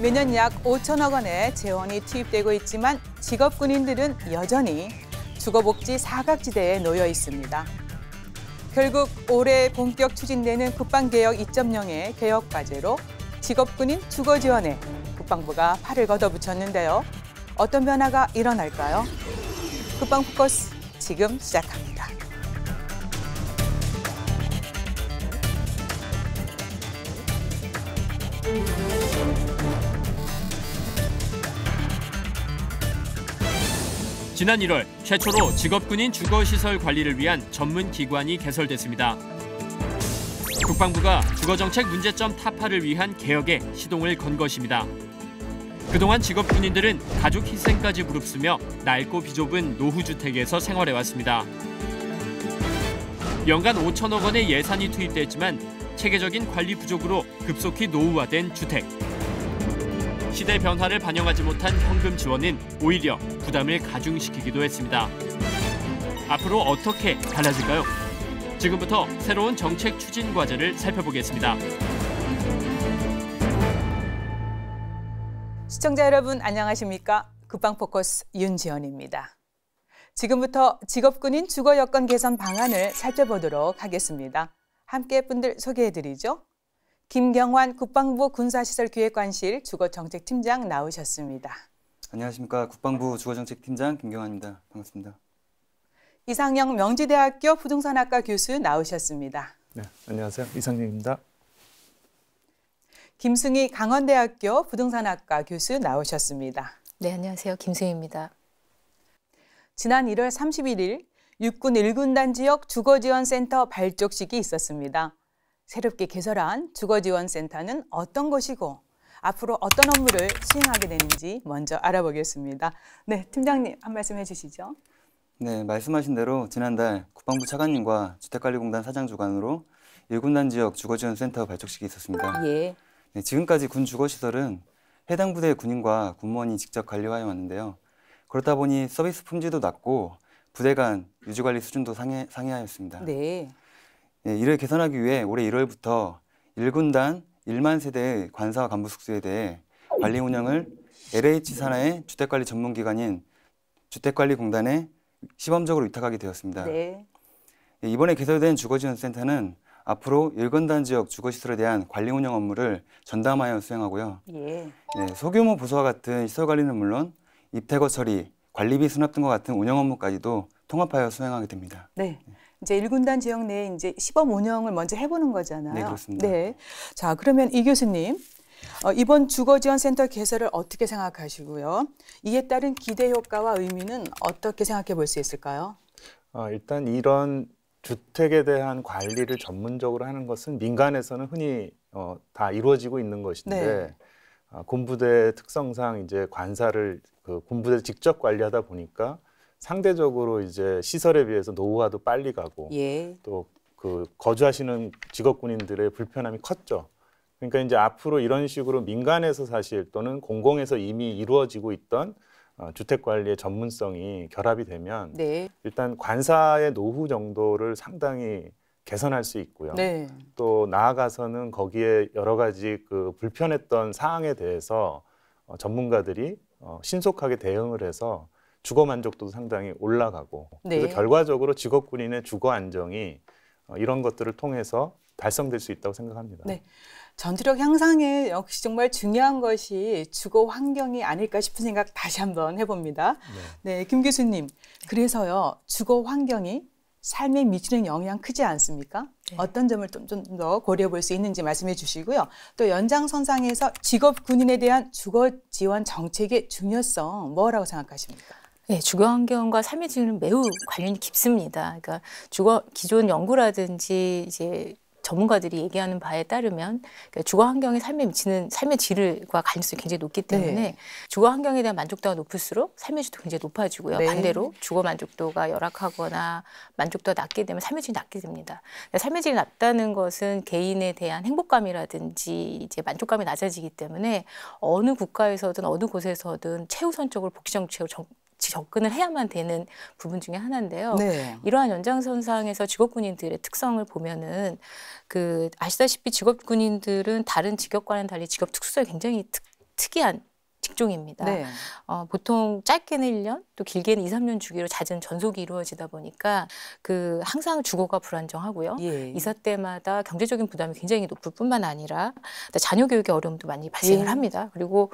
매년 약 5천억 원의 재원이 투입되고 있지만 직업군인들은 여전히 주거복지 사각지대에 놓여 있습니다. 결국 올해 본격 추진되는 국방개혁 2.0의 개혁 과제로 직업군인 주거 지원에 국방부가 팔을 걷어붙였는데요. 어떤 변화가 일어날까요? 국방포커스 지금 시작합니다. 지난 1월 최초로 직업군인 주거시설 관리를 위한 전문 기관이 개설됐습니다. 국방부가 주거정책 문제점 타파를 위한 개혁에 시동을 건 것입니다. 그동안 직업군인들은 가족 희생까지 무릅쓰며 낡고 비좁은 노후주택에서 생활해왔습니다. 연간 5천억 원의 예산이 투입됐지만 체계적인 관리 부족으로 급속히 노후화된 주택. 시대 변화를 반영하지 못한 현금 지원은 오히려 부담을 가중시키기도 했습니다. 앞으로 어떻게 달라질까요? 지금부터 새로운 정책 추진 과제를 살펴보겠습니다. 시청자 여러분 안녕하십니까? 국방포커스 윤지연입니다. 지금부터 직업군인 주거 여건 개선 방안을 살펴보도록 하겠습니다. 함께 분들 소개해드리죠. 김경환 국방부 군사시설기획관실 주거정책팀장 나오셨습니다. 안녕하십니까. 국방부 주거정책팀장 김경환입니다. 반갑습니다. 이상영 명지대학교 부동산학과 교수 나오셨습니다. 네, 안녕하세요. 이상영입니다. 김승희 강원대학교 부동산학과 교수 나오셨습니다. 네, 안녕하세요. 김승희입니다. 지난 1월 31일 육군 1군단 지역 주거지원센터 발족식이 있었습니다. 새롭게 개설한 주거지원센터는 어떤 곳이고 앞으로 어떤 업무를 수행하게 되는지 먼저 알아보겠습니다. 네, 팀장님 한 말씀 해주시죠. 네, 말씀하신 대로 지난달 국방부 차관님과 주택관리공단 사장 주관으로 1군단 지역 주거지원센터 발족식이 있었습니다. 예. 네, 지금까지 군 주거시설은 해당 부대의 군인과 군무원이 직접 관리하여 왔는데요. 그렇다 보니 서비스 품질도 낮고 부대 간 유지관리 수준도 상이하였습니다. 네. 네, 이를 개선하기 위해 올해 1월부터 1군단 1만 세대의 관사와 간부 숙소에 대해 관리 운영을 LH 산하의 주택관리 전문기관인 주택관리공단에 시범적으로 위탁하게 되었습니다. 네. 이번에 개설된 주거지원센터는 앞으로 1군단 지역 주거시설에 대한 관리 운영 업무를 전담하여 수행하고요. 예. 네, 소규모 보수와 같은 시설 관리는 물론 입대거 처리, 관리비 수납 등과 같은 운영 업무까지도 통합하여 수행하게 됩니다. 네. 이제 1군단 지역 내에 이제 시범 운영을 먼저 해보는 거잖아요. 네, 그렇습니다. 네. 자, 그러면 이 교수님, 이번 주거지원센터 개설을 어떻게 생각하시고요? 이에 따른 기대 효과와 의미는 어떻게 생각해 볼 수 있을까요? 일단 이런 주택에 대한 관리를 전문적으로 하는 것은 민간에서는 흔히 다 이루어지고 있는 것인데 네. 군부대 특성상 이제 관사를 군부대 직접 관리하다 보니까 상대적으로 이제 시설에 비해서 노후화도 빨리 가고 예. 또 거주하시는 직업군인들의 불편함이 컸죠. 그러니까 이제 앞으로 이런 식으로 민간에서 사실 또는 공공에서 이미 이루어지고 있던 주택 관리의 전문성이 결합이 되면 네. 일단 관사의 노후 정도를 상당히 개선할 수 있고요. 네. 또 나아가서는 거기에 여러 가지 불편했던 사항에 대해서 전문가들이 신속하게 대응을 해서 주거 만족도도 상당히 올라가고 네. 그래서 결과적으로 직업군인의 주거 안정이 이런 것들을 통해서 달성될 수 있다고 생각합니다. 네. 전투력 향상에 역시 정말 중요한 것이 주거 환경이 아닐까 싶은 생각 다시 한번 해봅니다. 네, 김 교수님. 그래서요, 주거 환경이 삶에 미치는 영향 크지 않습니까? 네. 어떤 점을 좀 더 고려해 볼 수 있는지 말씀해 주시고요. 또 연장선상에서 직업 군인에 대한 주거 지원 정책의 중요성 뭐라고 생각하십니까? 네, 주거 환경과 삶의 질은 매우 관련이 깊습니다. 그러니까 기존 연구라든지 이제 전문가들이 얘기하는 바에 따르면 주거 환경이 삶에 미치는 삶의 질과 관련성이 굉장히 높기 때문에 네. 주거 환경에 대한 만족도가 높을수록 삶의 질도 굉장히 높아지고요. 네. 반대로 주거 만족도가 열악하거나 만족도가 낮게 되면 삶의 질이 낮게 됩니다. 삶의 질이 낮다는 것은 개인에 대한 행복감이라든지 이제 만족감이 낮아지기 때문에 어느 국가에서든 어느 곳에서든 최우선적으로 복지 정책을 접근을 해야만 되는 부분 중에 하나인데요. 네. 이러한 연장선상에서 직업군인들의 특성을 보면은 아시다시피 직업군인들은 다른 직업과는 달리 직업 특수에 굉장히 특이한 직종입니다. 네. 보통 짧게는 1년, 또 길게는 2, 3년 주기로 잦은 전속이 이루어지다 보니까 항상 주거가 불안정하고요. 예. 이사 때마다 경제적인 부담이 굉장히 높을 뿐만 아니라 자녀 교육의 어려움도 많이 발생을 예. 합니다. 그리고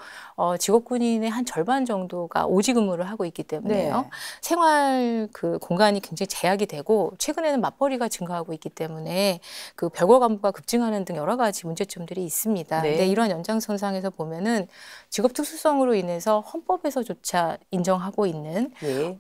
직업군인의 한 절반 정도가 오지 근무를 하고 있기 때문에요. 네. 생활 공간이 굉장히 제약이 되고 최근에는 맞벌이가 증가하고 있기 때문에 별거 간부가 급증하는 등 여러 가지 문제점들이 있습니다. 네. 근데 이런 연장선상에서 보면은 직업 특수성으로 인해서 헌법에서조차 인정하고 있는 예.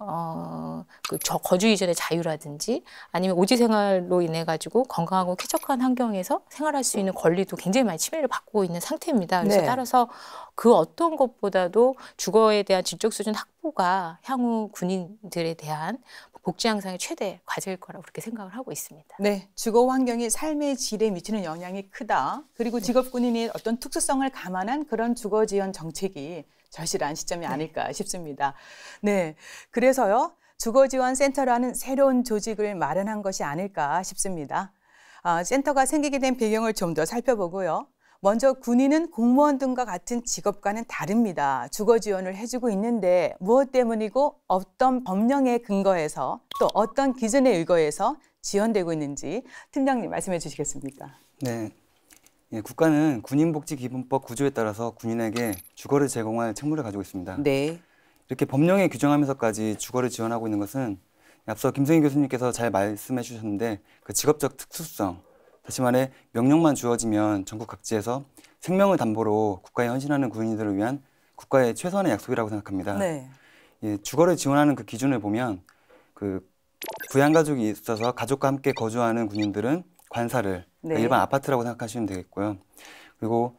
거주 이전의 자유라든지 아니면 오지 생활로 인해 가지고 건강하고 쾌적한 환경에서 생활할 수 있는 권리도 굉장히 많이 침해를 받고 있는 상태입니다. 그래서 네. 따라서 그 어떤 것보다도 주거에 대한 질적 수준 확보가 향후 군인들에 대한 복지 향상의 최대 과제일 거라고 그렇게 생각을 하고 있습니다. 네, 주거 환경이 삶의 질에 미치는 영향이 크다. 그리고 직업군인의 어떤 특수성을 감안한 그런 주거 지원 정책이 절실한 시점이 아닐까 싶습니다. 네, 그래서요, 주거지원센터라는 새로운 조직을 마련한 것이 아닐까 싶습니다. 센터가 생기게 된 배경을 좀 더 살펴보고요. 먼저 군인은 공무원 등과 같은 직업과는 다릅니다. 주거 지원을 해주고 있는데 무엇 때문이고 어떤 법령에 근거해서 또 어떤 기준에 의거해서 지원되고 있는지 팀장님 말씀해 주시겠습니까? 네. 예, 국가는 군인복지기본법 구조에 따라서 군인에게 주거를 제공할 책무를 가지고 있습니다. 네. 이렇게 법령에 규정하면서까지 주거를 지원하고 있는 것은 앞서 김성희 교수님께서 잘 말씀해 주셨는데 그 직업적 특수성, 다시 말해 명령만 주어지면 전국 각지에서 생명을 담보로 국가에 헌신하는 군인들을 위한 국가의 최소한의 약속이라고 생각합니다. 네. 예, 주거를 지원하는 그 기준을 보면 부양가족이 있어서 가족과 함께 거주하는 군인들은 관사를 네. 일반 아파트라고 생각하시면 되겠고요. 그리고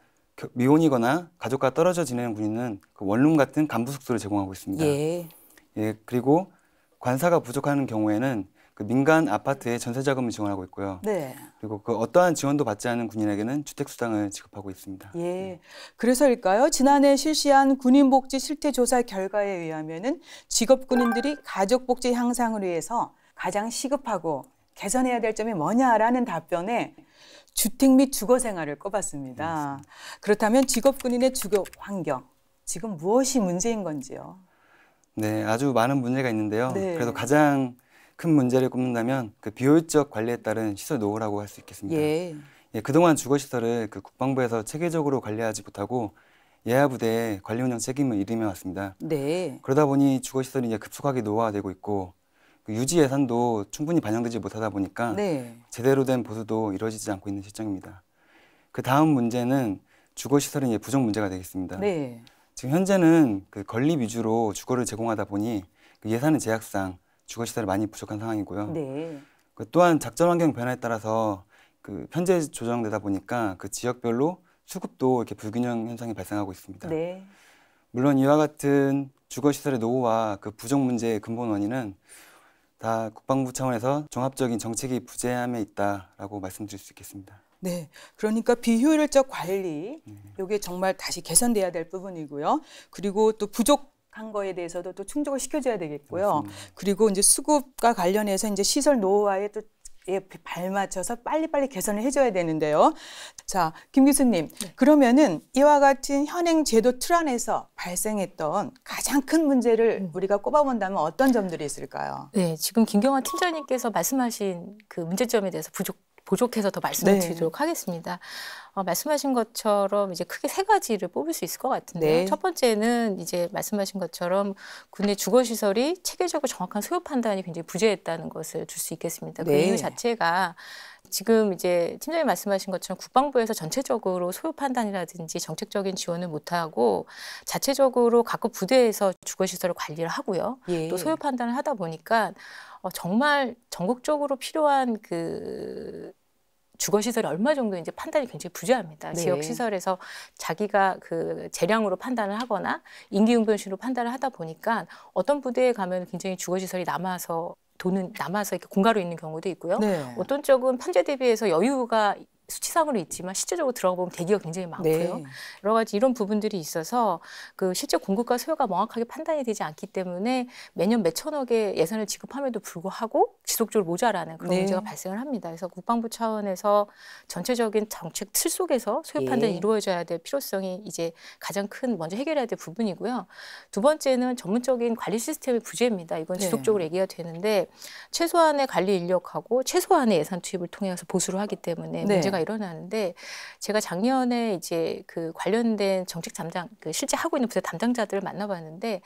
미혼이거나 가족과 떨어져 지내는 군인은 원룸 같은 간부 숙소를 제공하고 있습니다. 예. 예, 그리고 관사가 부족한 경우에는 민간 아파트에 전세 자금을 지원하고 있고요. 네. 그리고 어떠한 지원도 받지 않은 군인에게는 주택수당을 지급하고 있습니다. 예. 그래서일까요? 지난해 실시한 군인복지 실태조사 결과에 의하면은 직업군인들이 가족복지 향상을 위해서 가장 시급하고 개선해야 될 점이 뭐냐라는 답변에 주택 및 주거 생활을 꼽았습니다. 그렇다면 직업군인의 주거 환경, 지금 무엇이 문제인 건지요? 네, 아주 많은 문제가 있는데요. 네. 그래도 가장 큰 문제를 꼽는다면 비효율적 관리에 따른 시설 노후라고 할 수 있겠습니다. 예. 예, 그동안 주거시설을 국방부에서 체계적으로 관리하지 못하고 예하부대에 관리 운영 책임을 이르며 왔습니다. 네. 그러다 보니 주거시설이 이제 급속하게 노후화되고 있고 유지 예산도 충분히 반영되지 못하다 보니까 네. 제대로 된 보수도 이루어지지 않고 있는 실정입니다. 그 다음 문제는 주거시설의 부족 문제가 되겠습니다. 네. 지금 현재는 건립 위주로 주거를 제공하다 보니 예산의 제약상 주거시설이 많이 부족한 상황이고요. 네. 또한 작전 환경 변화에 따라서 편제 조정되다 보니까 지역별로 수급도 이렇게 불균형 현상이 발생하고 있습니다. 네. 물론 이와 같은 주거시설의 노후와 부족 문제의 근본 원인은 다 국방부 차원에서 종합적인 정책이 부재함에 있다라고 말씀드릴 수 있겠습니다. 네, 그러니까 비효율적 관리, 이게 정말 다시 개선돼야 될 부분이고요. 그리고 또 부족한 거에 대해서도 또 충족을 시켜줘야 되겠고요. 맞습니다. 그리고 이제 수급과 관련해서 이제 시설 노후화에 또 발맞춰서 빨리빨리 개선을 해줘야 되는데요. 자, 김 교수님, 그러면은 이와 같은 현행 제도 틀 안에서 발생했던 가장 큰 문제를 우리가 꼽아본다면 어떤 점들이 있을까요? 네, 지금 김경화 팀장님께서 말씀하신 문제점에 대해서 부족해서 더 말씀을 드리도록 하겠습니다. 말씀하신 것처럼 이제 크게 세 가지를 뽑을 수 있을 것 같은데요. 네. 첫 번째는 이제 말씀하신 것처럼 군의 주거시설이 체계적으로 정확한 소요 판단이 굉장히 부재했다는 것을 들 수 있겠습니다. 네. 그 이유 자체가 지금 이제 팀장님 말씀하신 것처럼 국방부에서 전체적으로 소요 판단이라든지 정책적인 지원을 못하고 자체적으로 각급 부대에서 주거시설을 관리를 하고요. 예. 또 소요 판단을 하다 보니까 정말 전국적으로 필요한 주거시설이 얼마 정도인지 판단이 굉장히 부재합니다. 네. 지역시설에서 자기가 재량으로 판단을 하거나 임기응변식으로 판단을 하다 보니까 어떤 부대에 가면 굉장히 주거시설이 남아서 이렇게 공가로 있는 경우도 있고요. 네. 어떤 쪽은 편제 대비해서 여유가 수치상으로 있지만 실제적으로 들어가 보면 대기가 굉장히 많고요. 네. 여러 가지 이런 부분들이 있어서 그 실제 공급과 수요가 명확하게 판단이 되지 않기 때문에 매년 몇천억의 예산을 지급함에도 불구하고 지속적으로 모자라는 그런 네. 문제가 발생을 합니다. 그래서 국방부 차원에서 전체적인 정책 틀 속에서 소요 판단이 예. 이루어져야 될 필요성이 이제 가장 큰 먼저 해결해야 될 부분이고요. 두 번째는 전문적인 관리 시스템의 부재입니다. 이건 네. 지속적으로 얘기가 되는데 최소한의 관리 인력하고 최소한의 예산 투입을 통해서 보수를 하기 때문에 네. 문제가 일어나는데 제가 작년에 이제 그 관련된 정책 담당 그 실제 하고 있는 부서 담당자들을 만나봤는데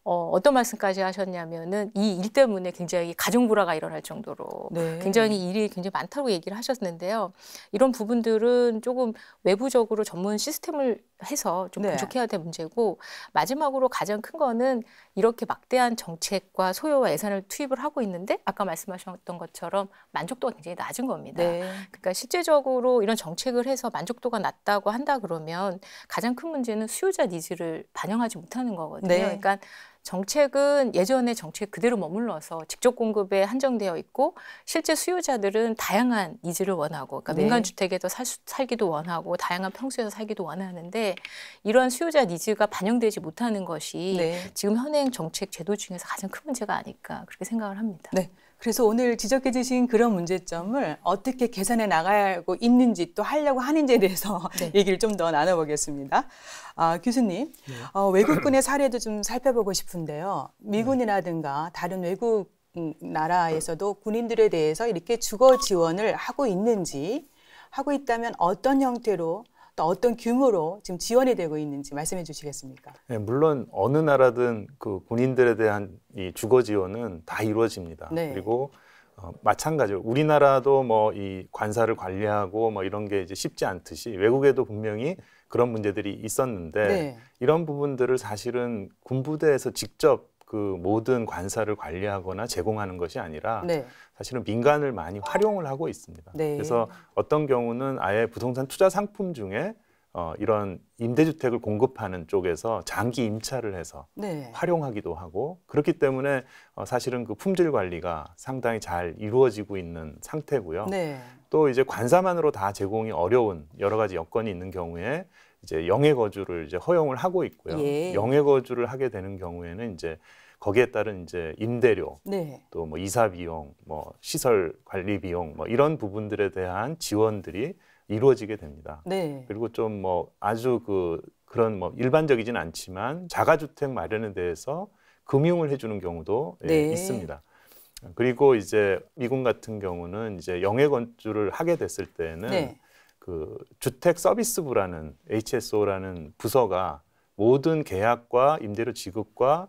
어떤 말씀까지 하셨냐면은 이 일 때문에 굉장히 가정불화가 일어날 정도로 네. 굉장히 일이 굉장히 많다고 얘기를 하셨는데요. 이런 부분들은 조금 외부적으로 전문 시스템을 해서 좀 네. 부족해야 될 문제고 마지막으로 가장 큰 거는 이렇게 막대한 정책과 소요와 예산을 투입을 하고 있는데 아까 말씀하셨던 것처럼 만족도가 굉장히 낮은 겁니다. 네. 그러니까 실제적으로 이런 정책을 해서 만족도가 낮다고 한다 그러면 가장 큰 문제는 수요자 니즈를 반영하지 못하는 거거든요. 네. 그러니까 정책은 예전의 정책 그대로 머물러서 직접 공급에 한정되어 있고 실제 수요자들은 다양한 니즈를 원하고 그러니까 네. 민간 주택에서 살기도 원하고 다양한 평수에서 살기도 원하는데 이런 수요자 니즈가 반영되지 못하는 것이 네. 지금 현행 정책 제도 중에서 가장 큰 문제가 아닐까 그렇게 생각을 합니다. 네. 그래서 오늘 지적해 주신 그런 문제점을 어떻게 개선해 나가고 있는지 또 하려고 하는지에 대해서 네. 얘기를 좀 더 나눠보겠습니다. 교수님, 외국군의 사례도 좀 살펴보고 싶은데요. 미군이라든가 다른 외국 나라에서도 군인들에 대해서 이렇게 주거 지원을 하고 있는지, 하고 있다면 어떤 형태로 또 어떤 규모로 지금 지원이 되고 있는지 말씀해 주시겠습니까? 네, 물론 어느 나라든 그 군인들에 대한 이 주거 지원은 다 이루어집니다. 네. 그리고 마찬가지로 우리나라도 뭐 이 관사를 관리하고 뭐 이런 게 이제 쉽지 않듯이 외국에도 분명히 그런 문제들이 있었는데 네. 이런 부분들을 사실은 군부대에서 직접 그 모든 관사를 관리하거나 제공하는 것이 아니라 네. 사실은 민간을 많이 활용을 하고 있습니다. 네. 그래서 어떤 경우는 아예 부동산 투자 상품 중에 이런 임대주택을 공급하는 쪽에서 장기 임차를 해서 네. 활용하기도 하고 그렇기 때문에 사실은 그 품질 관리가 상당히 잘 이루어지고 있는 상태고요. 네. 또 이제 관사만으로 다 제공이 어려운 여러 가지 여건이 있는 경우에 이제 영해 거주를 이제 허용을 하고 있고요. 예. 영해 거주를 하게 되는 경우에는 이제 거기에 따른 이제 임대료, 네. 또 뭐 이사 비용, 뭐 시설 관리 비용, 뭐 이런 부분들에 대한 지원들이 이루어지게 됩니다. 네. 그리고 좀 뭐 아주 그런 뭐 일반적이진 않지만 자가주택 마련에 대해서 금융을 해주는 경우도 네. 있습니다. 그리고 이제 미군 같은 경우는 이제 영해 건축을 하게 됐을 때는 네. 그 주택 서비스부라는 HSO라는 부서가 모든 계약과 임대료 지급과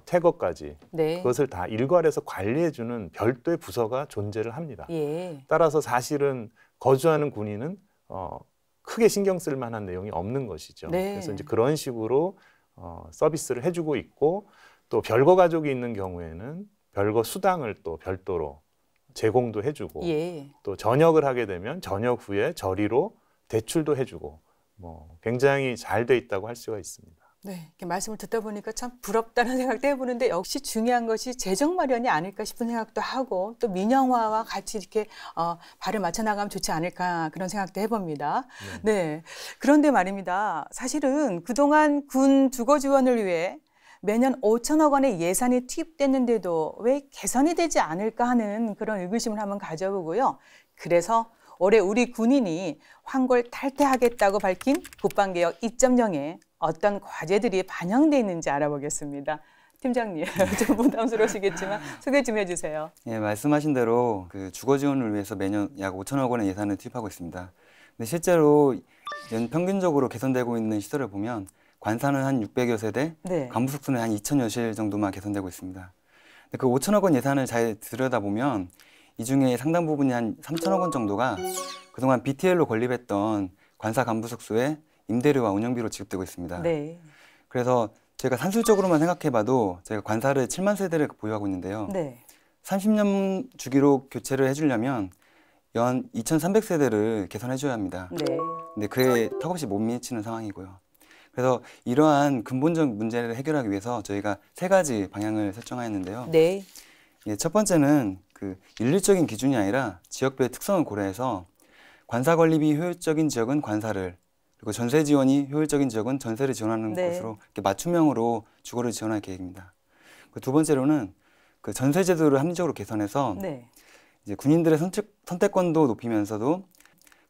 퇴거까지 네. 그것을 다 일괄해서 관리해주는 별도의 부서가 존재를 합니다. 예. 따라서 사실은 거주하는 군인은 크게 신경 쓸 만한 내용이 없는 것이죠. 네. 그래서 이제 그런 식으로 서비스를 해주고 있고 또 별거 가족이 있는 경우에는 별거 수당을 또 별도로 제공도 해주고 예. 또 전역을 하게 되면 전역 후에 저리로 대출도 해주고 뭐 굉장히 잘 돼 있다고 할 수가 있습니다. 네, 이렇게 말씀을 듣다 보니까 참 부럽다는 생각도 해보는데 역시 중요한 것이 재정 마련이 아닐까 싶은 생각도 하고 또 민영화와 같이 이렇게 발을 맞춰 나가면 좋지 않을까 그런 생각도 해봅니다. 네, 그런데 말입니다. 사실은 그동안 군 주거 지원을 위해 매년 5천억 원의 예산이 투입됐는데도 왜 개선이 되지 않을까 하는 그런 의구심을 한번 가져보고요. 그래서 올해 우리 군인이 환골탈퇴하겠다고 밝힌 국방개혁 2.0에 어떤 과제들이 반영되어 있는지 알아보겠습니다. 팀장님, 좀 부담스러우시겠지만 소개 좀 해주세요. 예, 말씀하신 대로 그 주거 지원을 위해서 매년 약 5천억 원의 예산을 투입하고 있습니다. 근데 실제로 평균적으로 개선되고 있는 시설을 보면 관사는 한 600여 세대, 네. 간부숙소는 한 2,000여 정도만 개선되고 있습니다. 근데 그 5천억 원 예산을 잘 들여다보면 이 중에 상당 부분이 한 3천억 원 정도가 그동안 BTL로 건립했던 관사 간부숙소의 임대료와 운영비로 지급되고 있습니다. 네. 그래서 저희가 산술적으로만 생각해봐도 저희가 관사를 7만 세대를 보유하고 있는데요. 네. 30년 주기로 교체를 해주려면 연 2,300세대를 개선해줘야 합니다. 네. 근데 그에 턱없이 못 미치는 상황이고요. 그래서 이러한 근본적 문제를 해결하기 위해서 저희가 3가지 방향을 설정하였는데요. 네. 첫 번째는 그 일률적인 기준이 아니라 지역별 특성을 고려해서 관사 관리비 효율적인 지역은 관사를, 그리고 전세 지원이 효율적인 지역은 전세를 지원하는 네. 것으로 이렇게 맞춤형으로 주거를 지원할 계획입니다. 두 번째로는 그 전세 제도를 합리적으로 개선해서 네. 이제 군인들의 선택권도 높이면서도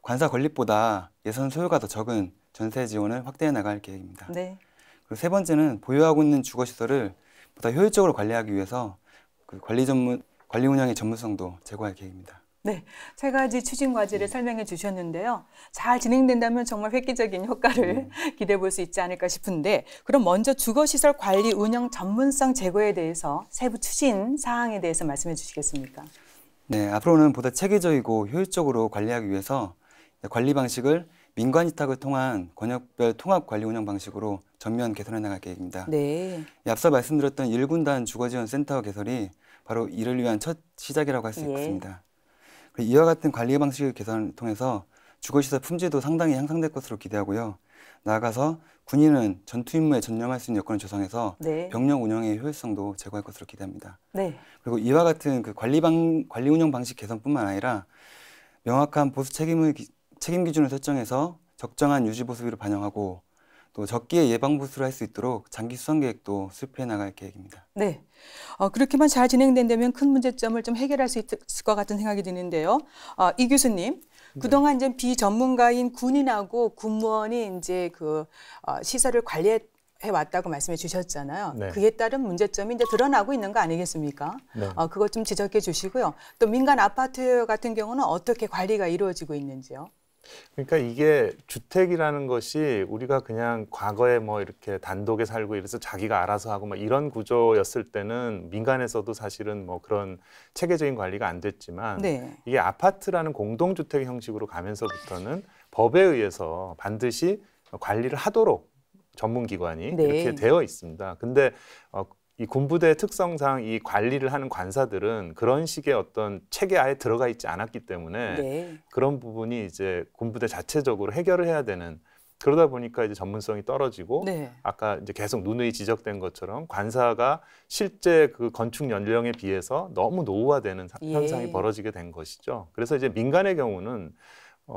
관사 건립보다 예산 소요가 더 적은 전세 지원을 확대해 나갈 계획입니다. 네. 그리고 세 번째는 보유하고 있는 주거 시설을 보다 효율적으로 관리하기 위해서 그 관리 운영의 전문성도 제고할 계획입니다. 네, 세 가지 추진 과제를 설명해 주셨는데요. 잘 진행된다면 정말 획기적인 효과를 기대해 볼 수 있지 않을까 싶은데, 그럼 먼저 주거시설 관리 운영 전문성 제고에 대해서 세부 추진 사항에 대해서 말씀해 주시겠습니까? 네, 앞으로는 보다 체계적이고 효율적으로 관리하기 위해서 관리 방식을 민관 위탁을 통한 권역별 통합 관리 운영 방식으로 전면 개선해 나갈 계획입니다. 네. 앞서 말씀드렸던 1군단 주거지원센터 개설이 바로 이를 위한 첫 시작이라고 할 수 있습니다. 이와 같은 관리 방식 개선을 통해서 주거시설 품질도 상당히 향상될 것으로 기대하고요. 나아가서 군인은 전투 임무에 전념할 수 있는 여건을 조성해서 네. 병력 운영의 효율성도 제고할 것으로 기대합니다. 네. 그리고 이와 같은 그 관리 운영 방식 개선뿐만 아니라 명확한 보수 책임 기준을 설정해서 적정한 유지 보수비를 반영하고 또 적기에 예방 보수를 할 수 있도록 장기 수선 계획도 수립해 나갈 계획입니다. 네. 그렇게만 잘 진행된다면 큰 문제점을 좀 해결할 수 있을 것 같은 생각이 드는데요. 이 교수님, 그동안 이제 비전문가인 군인하고 군무원이 이제 그 시설을 관리해 왔다고 말씀해 주셨잖아요. 네. 그에 따른 문제점이 이제 드러나고 있는 거 아니겠습니까? 네. 그것 좀 지적해 주시고요. 또 민간 아파트 같은 경우는 어떻게 관리가 이루어지고 있는지요? 그러니까 이게 주택이라는 것이 우리가 그냥 과거에 뭐 이렇게 단독에 살고 이래서 자기가 알아서 하고 막 이런 구조였을 때는 민간에서도 사실은 뭐 그런 체계적인 관리가 안 됐지만 네. 이게 아파트라는 공동주택 형식으로 가면서부터는 법에 의해서 반드시 관리를 하도록 전문기관이 네. 이렇게 되어 있습니다. 근데 이 군부대 특성상 이 관리를 하는 관사들은 그런 식의 어떤 체계하에 들어가 있지 않았기 때문에 네. 그런 부분이 이제 군부대 자체적으로 해결을 해야 되는, 그러다 보니까 이제 전문성이 떨어지고 네. 아까 이제 계속 누누이 지적된 것처럼 관사가 실제 그 건축 연령에 비해서 너무 노후화되는 현상이 벌어지게 된 것이죠. 그래서 이제 민간의 경우는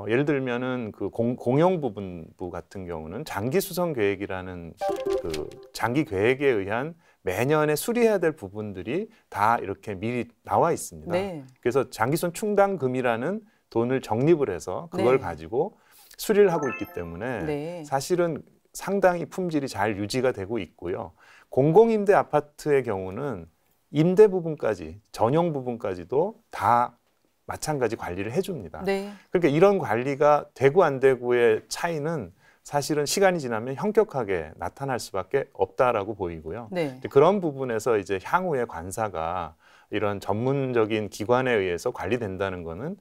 예를 들면은 그 공영부분부 같은 경우는 장기 수선 계획이라는 그 장기 계획에 의한 매년에 수리해야 될 부분들이 다 이렇게 미리 나와 있습니다. 네. 그래서 장기수선 충당금이라는 돈을 적립을 해서 그걸 네. 가지고 수리를 하고 있기 때문에 네. 사실은 상당히 품질이 잘 유지가 되고 있고요. 공공임대 아파트의 경우는 임대 부분까지, 전용 부분까지도 다 마찬가지 관리를 해줍니다. 네. 그러니까 이런 관리가 되고 안 되고의 차이는 사실은 시간이 지나면 현격하게 나타날 수밖에 없다라고 보이고요. 네. 그런 부분에서 이제 향후에 관사가 이런 전문적인 기관에 의해서 관리된다는 거는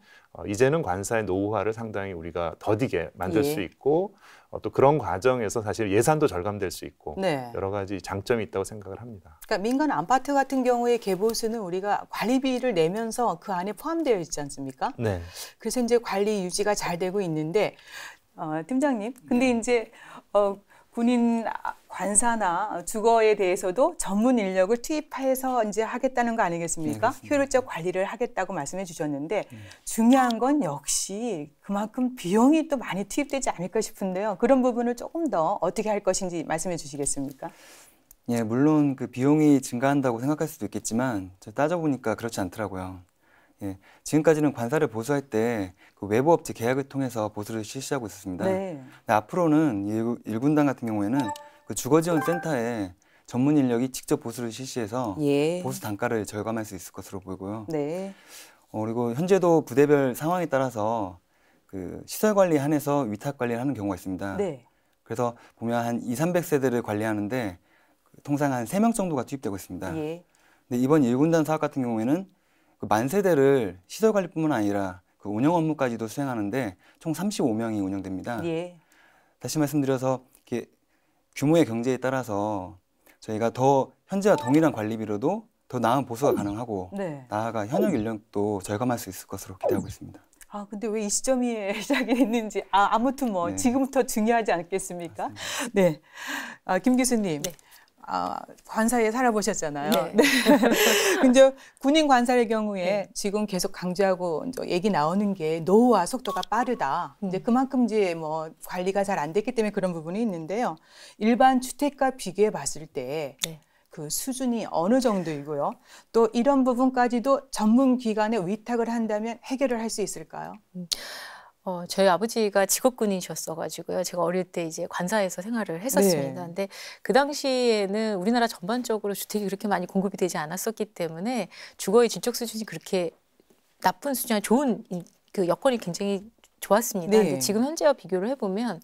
이제는 관사의 노후화를 상당히 우리가 더디게 만들 수 있고 또 그런 과정에서 사실 예산도 절감될 수 있고 네. 여러 가지 장점이 있다고 생각을 합니다. 그러니까 민간 아파트 같은 경우에 개보수는 우리가 관리비를 내면서 그 안에 포함되어 있지 않습니까? 네. 그래서 이제 관리 유지가 잘 되고 있는데 팀장님, 근데 이제 군인 관사나 주거에 대해서도 전문 인력을 투입해서 이제 하겠다는 거 아니겠습니까? 네, 효율적 관리를 하겠다고 말씀해 주셨는데 중요한 건 역시 그만큼 비용이 또 많이 투입되지 않을까 싶은데요. 그런 부분을 조금 더 어떻게 할 것인지 말씀해 주시겠습니까? 예, 물론 그 비용이 증가한다고 생각할 수도 있겠지만 따져보니까 그렇지 않더라고요. 예, 지금까지는 관사를 보수할 때 그 외부 업체 계약을 통해서 보수를 실시하고 있었습니다. 네. 앞으로는 1군단 같은 경우에는 그 주거지원센터에 전문 인력이 직접 보수를 실시해서 예. 보수 단가를 절감할 수 있을 것으로 보이고요. 네. 그리고 현재도 부대별 상황에 따라서 그 시설 관리에 한해서 위탁 관리를 하는 경우가 있습니다. 네. 그래서 보면 한 200~300세대를 관리하는데 통상 한 3명 정도가 투입되고 있습니다. 예. 근데 이번 1군단 사업 같은 경우에는 그 만 세대를 시설 관리뿐만 아니라 그 운영 업무까지도 수행하는데 총 35명이 운영됩니다. 예. 다시 말씀드려서 이렇게 규모의 경제에 따라서 저희가 더 현재와 동일한 관리비로도 더 나은 보수가 가능하고 네. 나아가 현역 인력도 절감할 수 있을 것으로 기대하고 있습니다. 근데 왜 이 시점이 시작이 됐는지 아무튼 뭐 네. 지금부터 중요하지 않겠습니까? 네. 김 교수님. 네. 관사에 살아보셨잖아요. 네. 네. 근데 군인 관사의 경우에 네. 지금 계속 강조하고 이제 얘기 나오는 게 노후화 속도가 빠르다. 이제 그만큼 이제 뭐 관리가 잘 안 됐기 때문에 그런 부분이 있는데요. 일반 주택과 비교해 봤을 때 네. 그 수준이 어느 정도이고요. 또 이런 부분까지도 전문 기관에 위탁을 한다면 해결을 할 수 있을까요? 저희 아버지가 직업군이셨어가지고요. 제가 어릴 때 이제 관사에서 생활을 했었습니다. 네. 근데 그 당시에는 우리나라 전반적으로 주택이 그렇게 많이 공급이 되지 않았었기 때문에 주거의 진척 수준이 그렇게 나쁜 수준이 아니라 좋은 그 여건이 굉장히 좋았습니다. 네. 근데 지금 현재와 비교를 해보면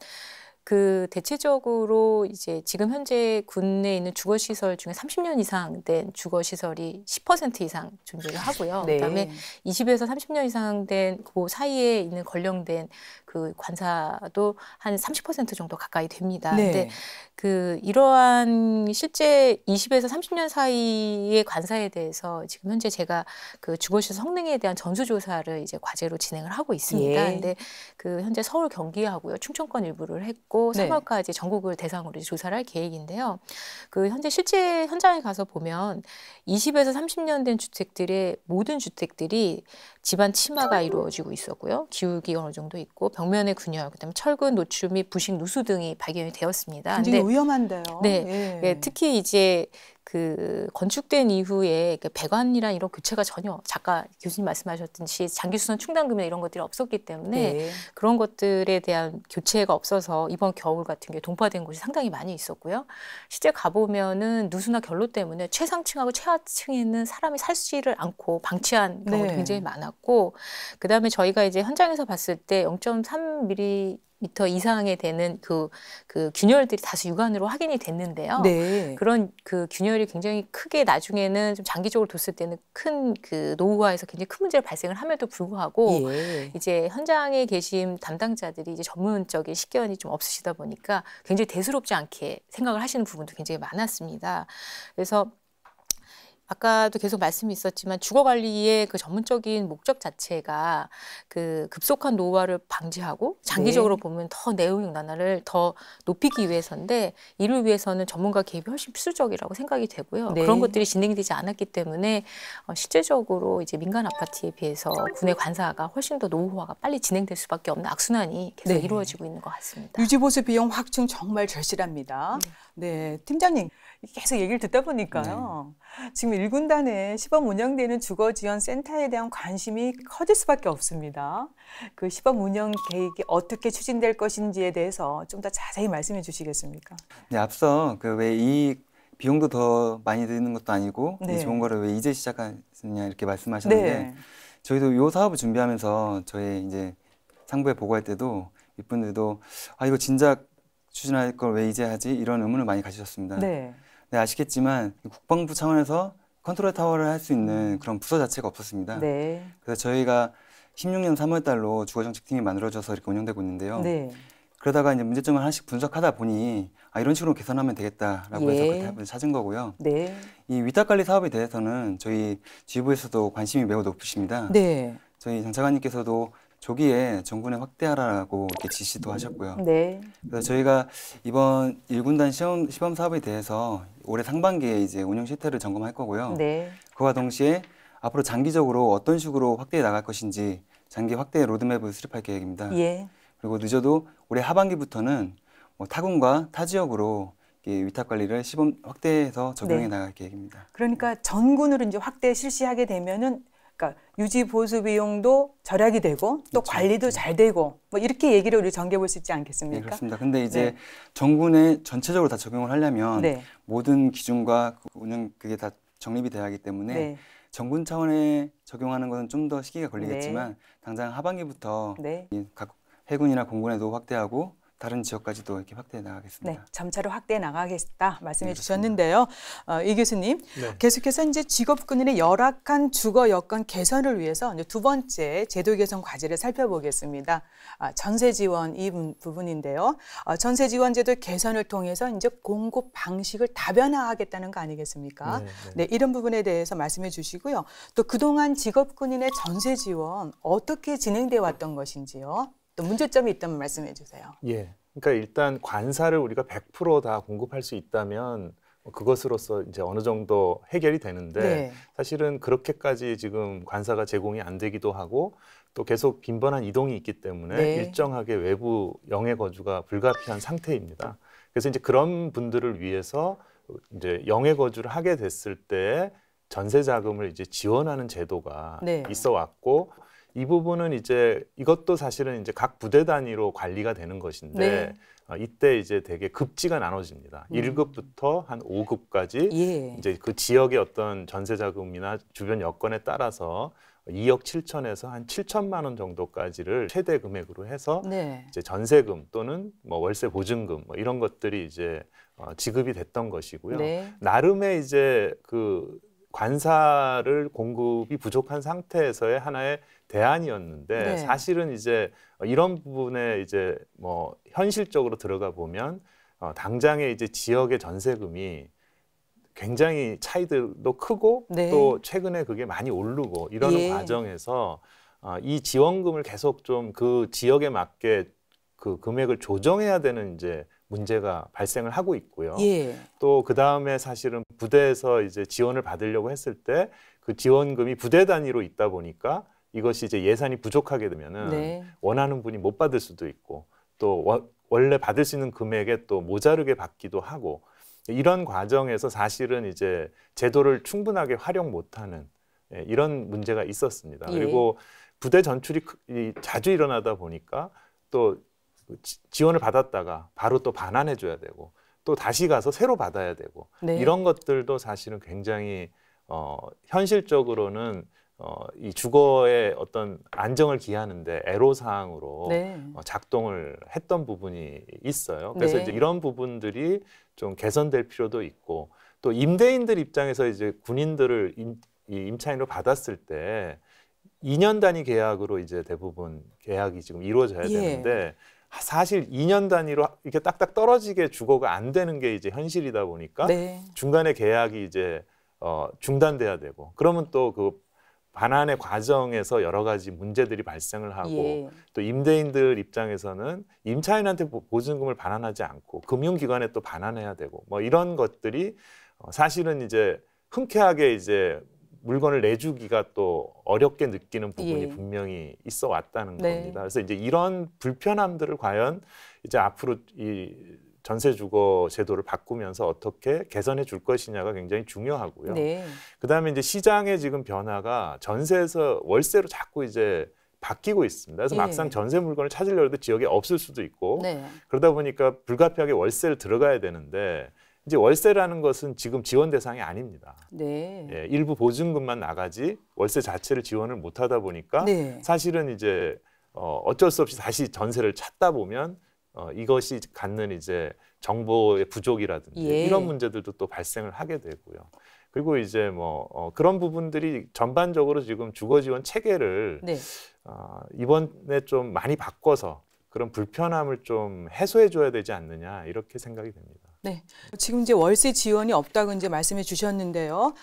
그 대체적으로 이제 지금 현재 군내에 있는 주거 시설 중에 30년 이상 된 주거 시설이 10% 이상 존재를 하고요. 네. 그다음에 20에서 30년 이상 된 그 사이에 있는 권령된 그 관사도 한 30% 정도 가까이 됩니다. 네. 근데 그 이러한 실제 20에서 30년 사이의 관사에 대해서 지금 현재 제가 그 주거시설 성능에 대한 전수조사를 이제 과제로 진행을 하고 있습니다. 예. 근데 그 현재 서울 경기하고요, 충청권 일부를 했고 네. 3월까지 전국을 대상으로 조사를 할 계획인데요. 그 현재 실제 현장에 가서 보면 20에서 30년 된 주택들의 모든 주택들이 집안 치마가 이루어지고 있었고요. 기울기가 어느 정도 있고 벽면의 균열, 그다음에 철근 노출 및 부식 누수 등이 발견이 되었습니다. 굉장히 근데 위험한데요. 네, 예. 예, 특히 이제 그 건축된 이후에 그 배관이랑 이런 교체가 전혀 작가 교수님 말씀하셨듯이 장기수선 충당금이나 이런 것들이 없었기 때문에 네. 그런 것들에 대한 교체가 없어서 이번 겨울 같은 경우에 동파된 곳이 상당히 많이 있었고요. 실제 가보면은 누수나 결로 때문에 최상층하고 최하층에는 사람이 살지를 않고 방치한 경우도 네. 굉장히 많았고, 그 다음에 저희가 이제 현장에서 봤을 때 0.3mm 이상에 되는 그 균열들이 다수 육안으로 확인이 됐는데요. 네. 그런 그 균열이 굉장히 크게 나중에는 좀 장기적으로 뒀을 때는 큰 그 노후화에서 굉장히 큰 문제를 발생을 함에도 불구하고 예. 이제 현장에 계신 담당자들이 이제 전문적인 식견이 좀 없으시다 보니까 굉장히 대수롭지 않게 생각을 하시는 부분도 굉장히 많았습니다. 그래서 아까도 계속 말씀이 있었지만 주거관리의 그 전문적인 목적 자체가 그 급속한 노후화를 방지하고 장기적으로 네. 보면 더 내후년화를 더 높이기 위해서인데, 이를 위해서는 전문가 개입이 훨씬 필수적이라고 생각이 되고요. 네. 그런 것들이 진행되지 않았기 때문에 실제적으로 이제 민간 아파트에 비해서 군의 관사가 훨씬 더 노후화가 빨리 진행될 수밖에 없는 악순환이 계속 네. 이루어지고 있는 것 같습니다. 유지보수 비용 확충 정말 절실합니다. 네, 팀장님 계속 얘기를 듣다 보니까요. 지금 1군단에 시범 운영되는 주거지원센터에 대한 관심이 커질 수밖에 없습니다. 그 시범 운영 계획이 어떻게 추진될 것인지에 대해서 좀 더 자세히 말씀해 주시겠습니까? 네, 앞서 그 왜 이 비용도 더 많이 드는 것도 아니고 네. 이 좋은 거를 왜 이제 시작하느냐 이렇게 말씀하셨는데 네. 저희도 이 사업을 준비하면서 저희 이제 상부에 보고할 때도 이분들도 이거 진작 추진할 걸 왜 이제 하지 이런 의문을 많이 가지셨습니다. 네. 네, 아시겠지만 국방부 차원에서 컨트롤 타워를 할 수 있는 그런 부서 자체가 없었습니다. 네. 그래서 저희가 16년 3월 달로 주거정책팀이 만들어져서 이렇게 운영되고 있는데요. 네. 그러다가 이제 문제점을 하나씩 분석하다 보니 이런 식으로 개선하면 되겠다라고 해서 예. 그때 찾은 거고요. 네. 이 위탁관리 사업에 대해서는 저희 지휘부에서도 관심이 매우 높으십니다. 네. 저희 장차관님께서도 조기에 정군에 확대하라고 이렇게 지시도 하셨고요. 네. 그래서 저희가 이번 1군단 시범 사업에 대해서 올해 상반기에 이제 운영 실태를 점검할 거고요. 네. 그와 동시에 앞으로 장기적으로 어떤 식으로 확대해 나갈 것인지 장기 확대 로드맵을 수립할 계획입니다. 예. 그리고 늦어도 올해 하반기부터는 타군과 타 지역으로 위탁 관리를 시범 확대해서 적용해 네. 나갈 계획입니다. 그러니까 전군으로 이제 확대 실시하게 되면은 그러니까 유지 보수 비용도 절약이 되고 또 그렇죠. 관리도 잘 되고 뭐 이렇게 얘기를 우리 정리해 볼 수 있지 네, 않겠습니까? 그렇습니다. 근데 이제 네. 정군에 전체적으로 다 적용을 하려면 네. 모든 기준과 운영 그게 다 정립이 돼야 하기 때문에 네. 정군 차원에 적용하는 것은 좀 더 시기가 걸리겠지만 네. 당장 하반기부터 네. 각 해군이나 공군에도 확대하고 다른 지역까지도 이렇게 확대해 나가겠습니다. 네, 점차로 확대해 나가겠다 말씀해 네, 주셨는데요. 이 교수님, 네. 계속해서 이제 직업군인의 열악한 주거 여건 개선을 위해서 이제 두 번째 제도 개선 과제를 살펴보겠습니다. 전세 지원 이 부분인데요. 전세 지원 제도 개선을 통해서 이제 공급 방식을 다변화하겠다는 거 아니겠습니까? 네, 이런 부분에 대해서 말씀해 주시고요. 또 그동안 직업군인의 전세 지원 어떻게 진행돼 왔던 것인지요. 또 문제점이 있다면 말씀해 주세요. 예. 그러니까 일단 관사를 우리가 100% 다 공급할 수 있다면 그것으로서 이제 어느 정도 해결이 되는데 네. 사실은 그렇게까지 지금 관사가 제공이 안 되기도 하고 또 계속 빈번한 이동이 있기 때문에 네. 일정하게 외부 영해 거주가 불가피한 상태입니다. 그래서 이제 그런 분들을 위해서 이제 영해 거주를 하게 됐을 때 전세 자금을 이제 지원하는 제도가 네. 있어 왔고 이 부분은 이제 이것도 사실은 이제 각 부대 단위로 관리가 되는 것인데 이때 이제 되게 급지가 나눠집니다. 1급부터 한 5급까지 예. 이제 그 지역의 어떤 전세 자금이나 주변 여건에 따라서 2억 7천에서 한 7천만 원 정도까지를 최대 금액으로 해서 네. 이제 전세금 또는 뭐 월세 보증금 뭐 이런 것들이 이제 지급이 됐던 것이고요. 네. 나름의 이제 그 관사를 공급이 부족한 상태에서의 하나의 대안이었는데 네. 사실은 이제 이런 부분에 이제 뭐 현실적으로 들어가 보면 당장의 이제 지역의 전세금이 굉장히 차이들도 크고 네. 또 최근에 그게 많이 오르고 이러는 예. 과정에서 이 지원금을 계속 좀 그 지역에 맞게 그 금액을 조정해야 되는 이제 문제가 발생을 하고 있고요. 예. 또 그 다음에 사실은 부대에서 이제 지원을 받으려고 했을 때 그 지원금이 부대 단위로 있다 보니까 이것이 이제 예산이 부족하게 되면은 네. 원하는 분이 못 받을 수도 있고 또 원래 받을 수 있는 금액에 또 모자르게 받기도 하고 이런 과정에서 사실은 이제 제도를 충분하게 활용 못하는 이런 문제가 있었습니다. 예. 그리고 부대 전출이 자주 일어나다 보니까 또 지원을 받았다가 바로 또 반환해줘야 되고 또 다시 가서 새로 받아야 되고 네. 이런 것들도 사실은 굉장히 현실적으로는 이 주거의 어떤 안정을 기하는데 애로사항으로 네. 작동을 했던 부분이 있어요. 그래서 네. 이제 이런 부분들이 좀 개선될 필요도 있고 또 임대인들 입장에서 이제 군인들을 임차인으로 받았을 때 2년 단위 계약으로 이제 대부분 계약이 지금 이루어져야 예. 되는데 사실 2년 단위로 이렇게 딱딱 떨어지게 주거가 안 되는 게 이제 현실이다 보니까 네. 중간에 계약이 이제 중단돼야 되고 그러면 또 그 반환의 과정에서 여러 가지 문제들이 발생을 하고 예. 또 임대인들 입장에서는 임차인한테 보증금을 반환하지 않고 금융기관에 또 반환해야 되고 뭐 이런 것들이 사실은 이제 흔쾌하게 이제 물건을 내주기가 또 어렵게 느끼는 부분이 예. 분명히 있어 왔다는 네. 겁니다. 그래서 이제 이런 불편함들을 과연 이제 앞으로 이 전세 주거 제도를 바꾸면서 어떻게 개선해 줄 것이냐가 굉장히 중요하고요. 네. 그다음에 이제 시장의 지금 변화가 전세에서 월세로 자꾸 이제 바뀌고 있습니다. 그래서 예. 막상 전세 물건을 찾으려고 해도 지역에 없을 수도 있고 네. 그러다 보니까 불가피하게 월세를 들어가야 되는데 이제 월세라는 것은 지금 지원 대상이 아닙니다. 네. 예, 일부 보증금만 나가지 월세 자체를 지원을 못 하다 보니까 네. 사실은 이제 어쩔 수 없이 다시 전세를 찾다 보면 이것이 갖는 이제 정보의 부족이라든지 예. 이런 문제들도 또 발생을 하게 되고요. 그리고 이제 뭐 그런 부분들이 전반적으로 지금 주거 지원 체계를 네. 이번에 좀 많이 바꿔서 그런 불편함을 좀 해소해 줘야 되지 않느냐 이렇게 생각이 됩니다. 네. 지금 이제 월세 지원이 없다고 이제 말씀해 주셨는데요.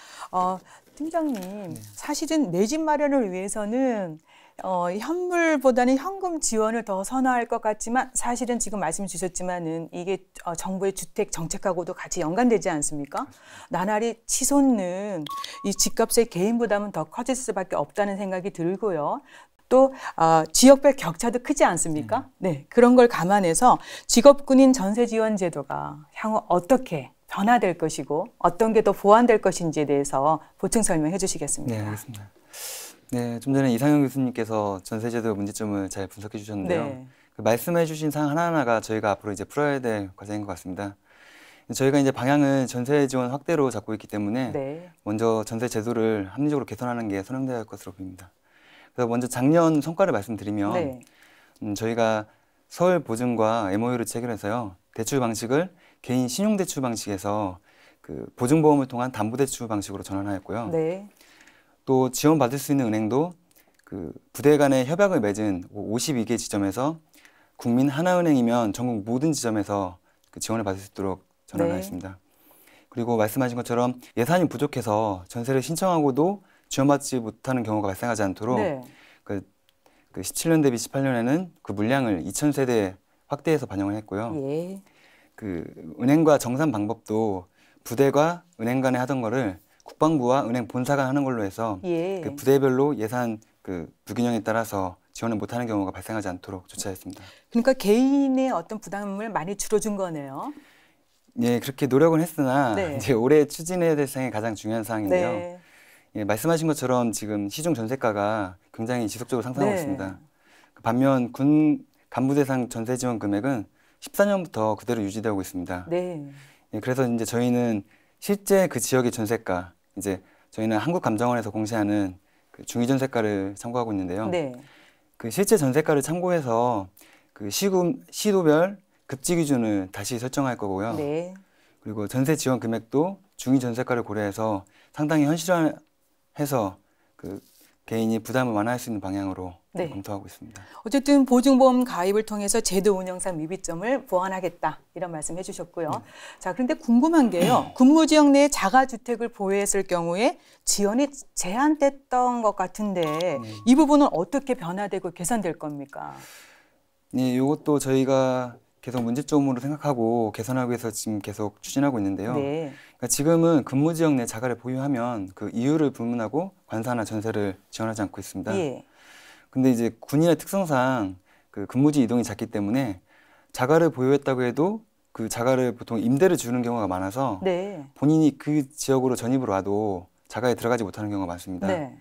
팀장님, 사실은 내 집 마련을 위해서는 현물보다는 현금 지원을 더 선호할 것 같지만 사실은 지금 말씀 주셨지만은 이게 정부의 주택 정책하고도 같이 연관되지 않습니까? 나날이 치솟는 이 집값의 개인 부담은 더 커질 수밖에 없다는 생각이 들고요. 또 지역별 격차도 크지 않습니까? 네, 그런 걸 감안해서 직업군인 전세 지원 제도가 향후 어떻게 변화될 것이고 어떤 게 더 보완될 것인지에 대해서 보충 설명해 주시겠습니까? 네, 알겠습니다. 네, 좀 전에 이상형 교수님께서 전세제도의 문제점을 잘 분석해 주셨는데요. 네. 그 말씀해 주신 사항 하나하나가 저희가 앞으로 이제 풀어야 될 과제인 것 같습니다. 저희가 이제 방향을 전세 지원 확대로 잡고 있기 때문에 네. 먼저 전세 제도를 합리적으로 개선하는 게 선행돼야 할 것으로 보입니다. 그래서 먼저 작년 성과를 말씀드리면 네. 저희가 서울 보증과 MOU를 체결해서요. 대출 방식을 개인 신용대출 방식에서 그 보증보험을 통한 담보대출 방식으로 전환하였고요. 네. 또 지원받을 수 있는 은행도 그 부대 간의 협약을 맺은 52개 지점에서 국민 하나은행이면 전국 모든 지점에서 그 지원을 받을 수 있도록 전환하였습니다. 그리고 말씀하신 것처럼 예산이 부족해서 전세를 신청하고도 지원받지 못하는 경우가 발생하지 않도록 네. 그 17년 대비 18년에는 그 물량을 2,000세대 확대해서 반영을 했고요. 예. 그 은행과 정산 방법도 부대가 은행 간에 하던 거를 국방부와 은행 본사가 하는 걸로 해서 예. 그 부대별로 예산 그 불균형에 따라서 지원을 못하는 경우가 발생하지 않도록 조치했습니다. 그러니까 개인의 어떤 부담을 많이 줄여준 거네요. 예, 그렇게 노력은 했으나 네. 이제 올해 추진해야 될 사항이 가장 중요한 사항인데요. 네. 예, 말씀하신 것처럼 지금 시중 전세가가 굉장히 지속적으로 상승하고 네. 있습니다. 반면 군 간부 대상 전세 지원 금액은 14년부터 그대로 유지되고 있습니다. 네. 예, 그래서 이제 저희는 실제 그 지역의 전세가, 이제 저희는 한국감정원에서 공시하는 그 중위전세가를 참고하고 있는데요. 네. 그 실제 전세가를 참고해서 그 시도별 급지 기준을 다시 설정할 거고요. 네. 그리고 전세 지원 금액도 중위전세가를 고려해서 상당히 현실화해서 그 개인이 부담을 완화할 수 있는 방향으로 네. 검토하고 있습니다. 어쨌든 보증보험 가입을 통해서 제도 운영상 미비점을 보완하겠다 이런 말씀 해주셨고요. 자, 그런데 궁금한 게요. 근무지역 내 자가주택을 보유했을 경우에 지원이 제한됐던 것 같은데 이 부분은 어떻게 변화되고 개선될 겁니까? 네, 이것도 저희가 계속 문제점으로 생각하고 개선하기 위해서 지금 계속 추진하고 있는데요. 네. 그러니까 지금은 근무지역 내 자가를 보유하면 그 이유를 불문하고 관사나 전세를 지원하지 않고 있습니다. 예. 근데 이제 군인의 특성상 그 근무지 이동이 잦기 때문에 자가를 보유했다고 해도 그 자가를 보통 임대를 주는 경우가 많아서 네. 본인이 그 지역으로 전입을 와도 자가에 들어가지 못하는 경우가 많습니다. 네.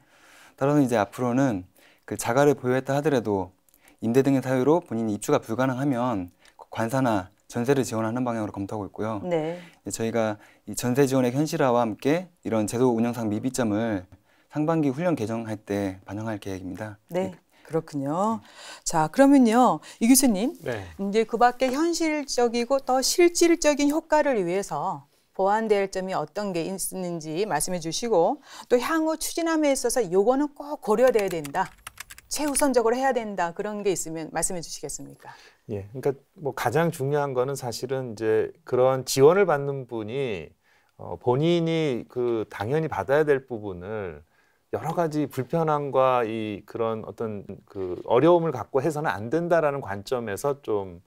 따라서 이제 앞으로는 그 자가를 보유했다 하더라도 임대 등의 사유로 본인이 입주가 불가능하면 관사나 전세를 지원하는 방향으로 검토하고 있고요. 네. 저희가 이 전세 지원의 현실화와 함께 이런 제도 운영상 미비점을 상반기 훈련 개정할 때 반영할 계획입니다. 네. 그렇군요. 자, 그러면요. 이 교수님, 네. 이제 그 밖에 현실적이고 더 실질적인 효과를 위해서 보완될 점이 어떤 게 있는지 말씀해 주시고 또 향후 추진함에 있어서 요거는 꼭 고려돼야 된다. 최우선적으로 해야 된다. 그런 게 있으면 말씀해 주시겠습니까? 예, 그러니까 뭐 가장 중요한 거는 사실은 이제 그런 지원을 받는 분이 본인이 그 당연히 받아야 될 부분을 여러 가지 불편함과 이 그런 어떤 그 어려움을 갖고 해서는 안 된다라는 관점에서 좀